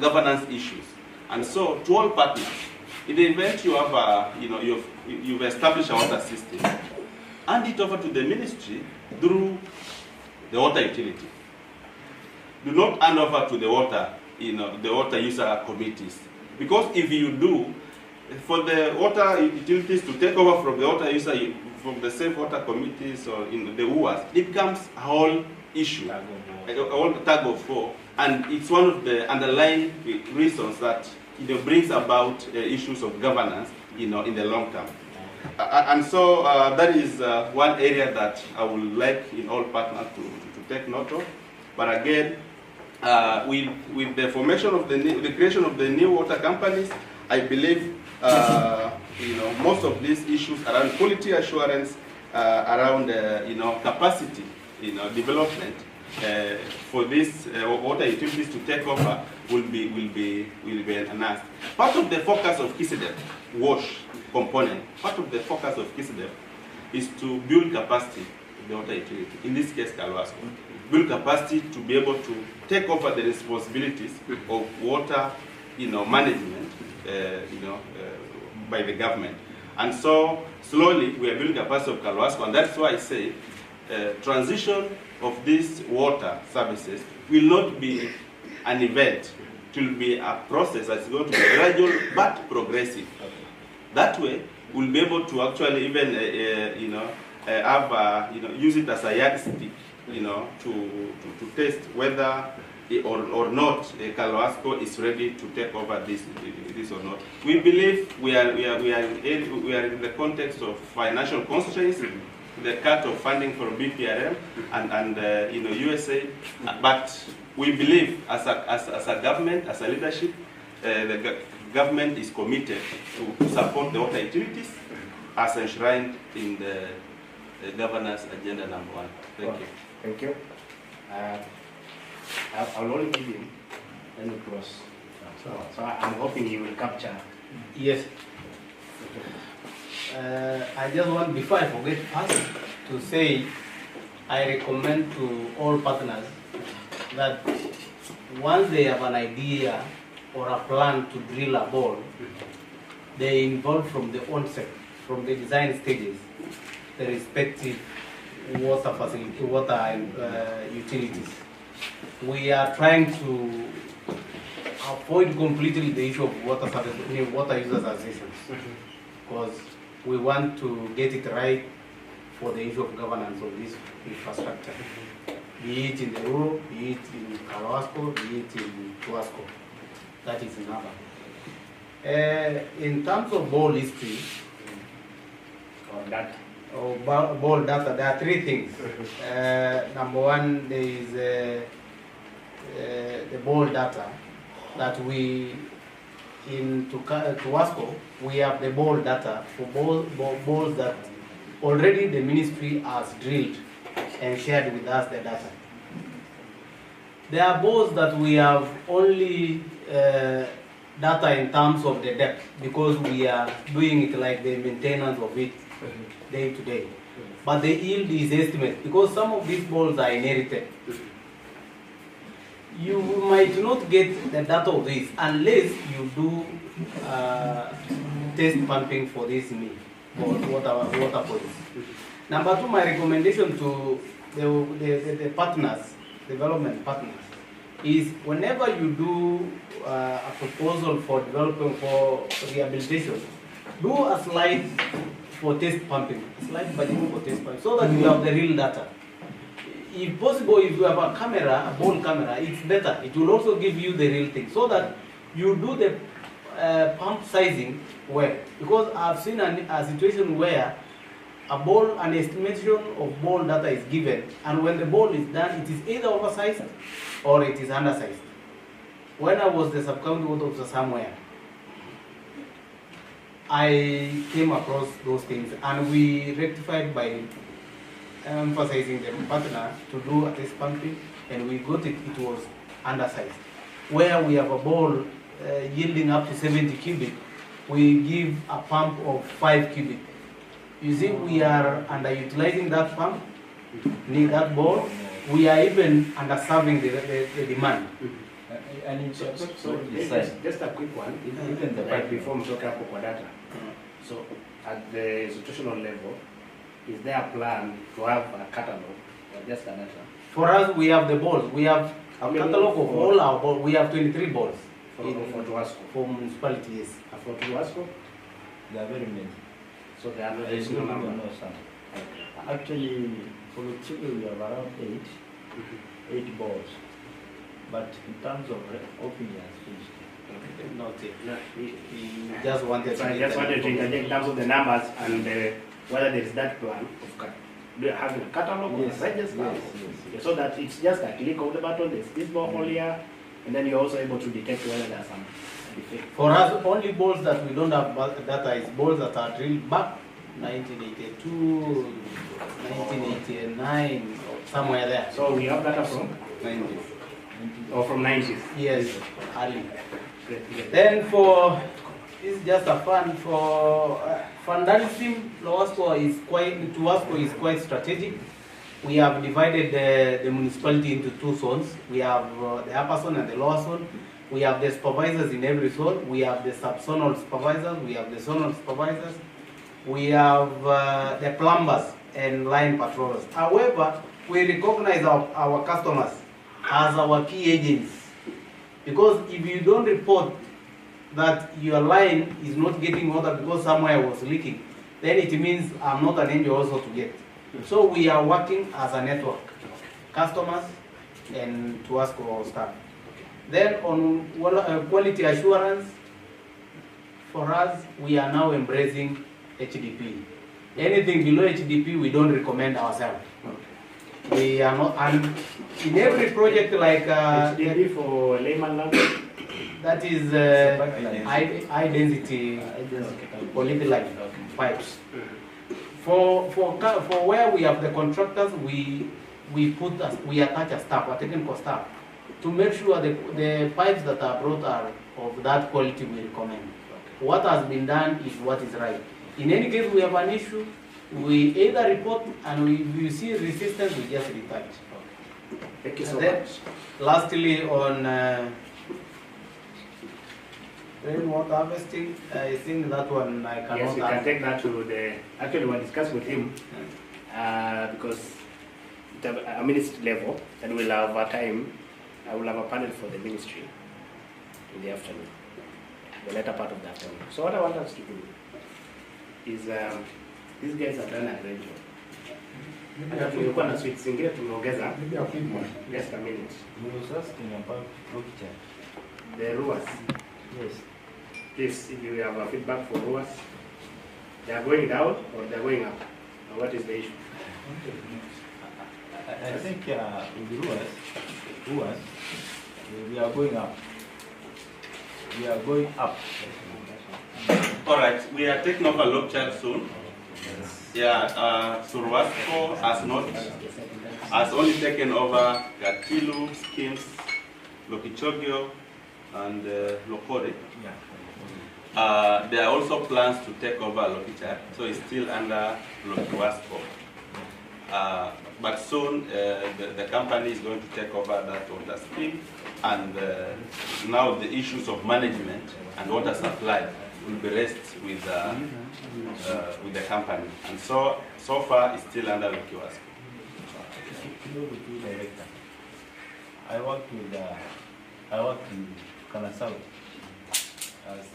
governance issues. And so, to all partners, in the event you have you've established a water system, hand it over to the ministry through the water utility. Do not hand over to the water user committees, because if you do, for the water utilities to take over from the water user, from the safe water committees or in the WUAs, it becomes a whole issue, a whole tug of war, and it's one of the underlying reasons that brings about issues of governance, in the long term. And so that is one area that I would like in all partners to take note of. But again, with the formation of the creation of the new water companies, I believe most of these issues around quality assurance, around capacity, development for these water utilities to take over will be enhanced. Part of the focus of KISEDEP, WASH component, part of the focus of KISEDEP is to build capacity in the water utility. In this case, CalWASCO, build capacity to be able to take over the responsibilities of water, management, by the government. And so slowly we are building capacity of CalWASCO, and that's why I say transition of these water services will not be an event. It will be a process that's going to be gradual but progressive. That way, we'll be able to actually even, use it as a yardstick, to test whether or not CalWASCO is ready to take over this or not. We believe we are in the context of financial constraints, the cut of funding from BPRM and USA, but we believe as a government, as a leadership, the government is committed to support the water utilities as enshrined in the governance agenda number 1. Thank you. Thank you. I'll only give him, then we close. So I'm hoping you will capture. Yes. I just want, before I forget, first to say I recommend to all partners that once they have an idea or a plan to drill a bore, they involve from the onset, from the design stages, the respective water facility, utilities. We are trying to avoid completely the issue of water service, water users associations, because we want to get it right for the issue of governance of this infrastructure, be it in the rural, be it in Kawasco, be it in Tuasco. That is another. In terms of ball history, ball data, there are three things. Number one, there is the ball data that we, in Tuasco, we have the ball data for balls that already the ministry has drilled and shared with us the data. There are balls that we have only data in terms of the depth, because we are doing it like the maintenance of it day to day. But the yield is estimated, because some of these balls are inherited. You might not get the data of this unless you do test pumping for this water bodies. Number two, my recommendation to the partners, development partners, is whenever you do a proposal for development for rehabilitation, do a slide for test pumping, slide budget for test pumping, so that you have the real data. If possible, if you have a camera, a ball camera, it's better. It will also give you the real thing, so that you do the pump sizing well. Because I've seen a situation where an estimation of ball data is given, and when the ball is done, it is either oversized or it is undersized. When I was the sub-county water officer somewhere, I came across those things, and we rectified by emphasizing the partner to do a test pumping, and we got it, it was undersized. Where we have a ball yielding up to 70 cubic, we give a pump of 5 cubic. You see, we are underutilizing that pump, need that ball. We are even underserving the demand. And so just a quick one, even the right before we talk about data. So at the institutional level, is there a plan to have a catalog or just a data? For us, we have the balls. We have a catalog of all our balls. We have 23 balls. For Tuasco? For municipality, yes. And for Tuasco? There are very many. So there are no I additional don't number? know some. Actually, for the Chile, we have around 8 balls. But in terms of opening, has finished. Not yet. We just wanted So I just wanted to interject in terms of the numbers and whether there is that plan of having a catalog or a register. Yes. So that it's just a click of the button, there's this ball here, and then you're also able to detect whether there are some defects. For us, only balls that we don't have data is balls that are drilled back 1982, 1989, or somewhere there. So we have data from 90s. or from 90s. Yes, early. Great. Then for this is just a fund for vandalism. Tuasco is quite strategic. We have divided the municipality into 2 zones. We have the upper zone and the lower zone. We have the supervisors in every zone. We have the sub-zonal supervisors. We have the zonal supervisors. We have the plumbers and line patrollers. However, we recognize our customers as our key agents, because if you don't report that your line is not getting water because somewhere was leaking, then it means I'm not an angel also to get. So we are working as a network, customers and Tuasco staff. Then on quality assurance, for us, we are now embracing HDP. Anything below HDP, we don't recommend ourselves. We are not, and in every project like HDP for layman language? that is high density polyethylene pipes. For where we have the contractors, we attach a staff, a technical staff, to make sure the pipes that are brought are of that quality we recommend. What has been done is what is right. In any case we have an issue, we either report, and if we see resistance, we just report. Thank you so And then, much. lastly, on rainwater harvesting, I think that one I cannot Yes, we can answer. take that to the, actually we'll discuss with him, because at a ministry level, and we'll have a time, I will have a panel for the ministry in the afternoon, the later part of the afternoon. So what I want us to do is, these guys have done a great job. Hata tulikuwa na sweets zingine tumeongeza, Maybe a quick one. just a minute. You was asking about Rokicha. The RUAs, Yes. please, if you have a feedback for RUAs, they are going down or they are going up? Or what is the issue? I think with Ruas, we are going up. We are going up. All right, we are taking over Lokchak soon. Yeah, Surwasco has only taken over Gatilu, Skims, Lokichogyo, and Lokore. There are also plans to take over Lokichak, so it's still under Lokiwasco. But soon the company is going to take over that water scheme, and now the issues of management and water supply will be raised with the company, and so far it's still under Lokiwasco. Director. I work in Turkana South as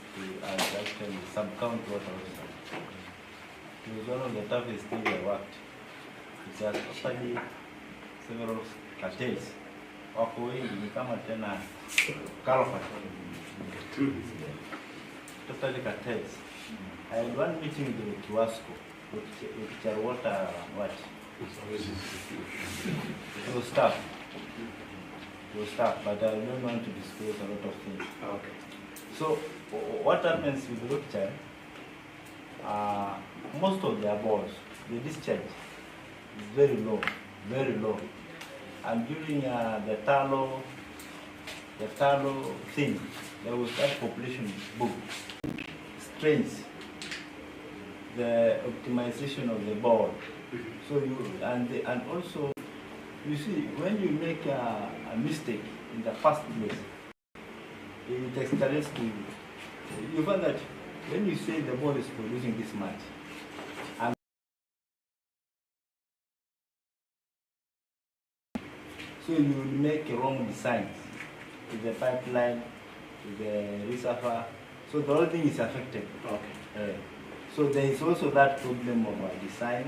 actually sub-county water officer. It was one of the toughest things I worked. It's actually several cartels. Wako wengi ni kama tena Kalofat. Totally cartels. I had one meeting with Kiwasco, with water what? It was tough. It was tough, but I don't want to disclose a lot of things. Okay. So what happens with Rupture, most of their balls, the discharge is very low, very low. And during the tallow thing, there was that population boom, strains, the optimization of the ball. So and also, you see, when you make a mistake in the first place, it escalates to, you find that when you say the ball is producing this much, and so you will make wrong designs with the pipeline, with the reservoir, so the whole thing is affected. Okay. So there is also that problem of design.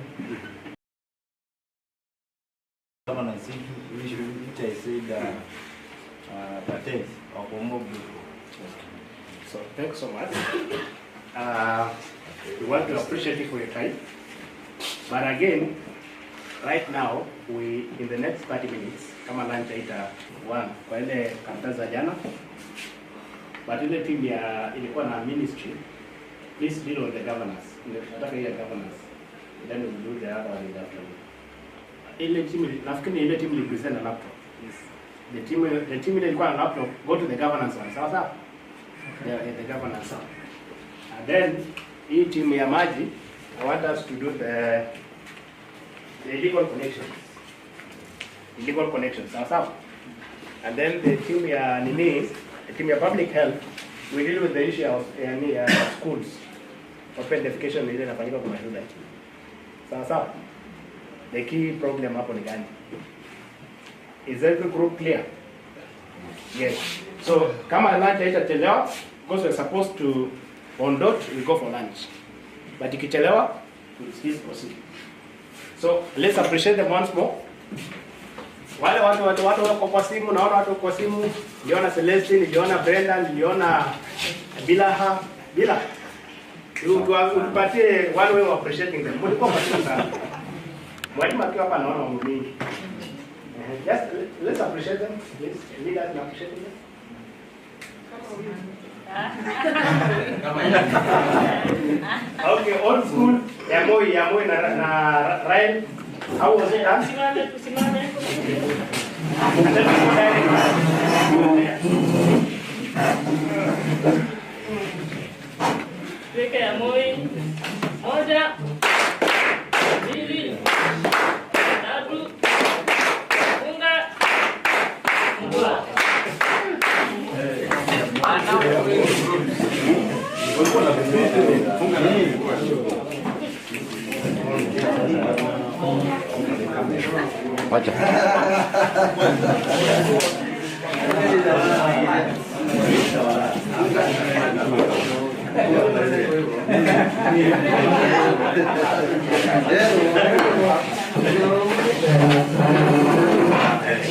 Governance issue, which I said cartels or So thanks so much. We want to appreciate you for your time. But again, right now, in the next 30 minutes, kama lunch ita one kwa ile karatasi jana. But ile team ilikuwa na ministry, please deal with the governance. Nataka hiyo governance. Then we will do the other one afterwards. Ile team, nafikiri ile team ilipresent a laptop. Yes. The team ile ilikuwa na laptop, go to the governance one. Sawa sawa? The governance one. And then hii team ya maji, I want us to do the illegal connections. Illegal connections. Sawa sawa? And then the team ya nini, the team ya public health, we deal with the issue of schools. Open defecation ile inafanyika kwa mashule. Sawa sawa? The key problem hapo ni gani? Is every group clear? Yes. So kama lunch haitachelewa, because we're supposed to on dot we go for lunch. But ikichelewa, please proceed. So let's appreciate them once more. Wale watu wako kwa simu, naona watu kwa simu, niliona Celestine, niliona Brenda, niliona Bila. Tupatie one way of appreciating them. Mulikuwa kwa sana. Mwalimu akiwa hapa anaona mambo mengi. Just let's appreciate them, please. Lead us in appreciating them. Okay, old school. Yamoi na Ryan. How was it? Tusimame. And then we go direct. Tuweke Yamoi. Moja. Wacha. Yeah.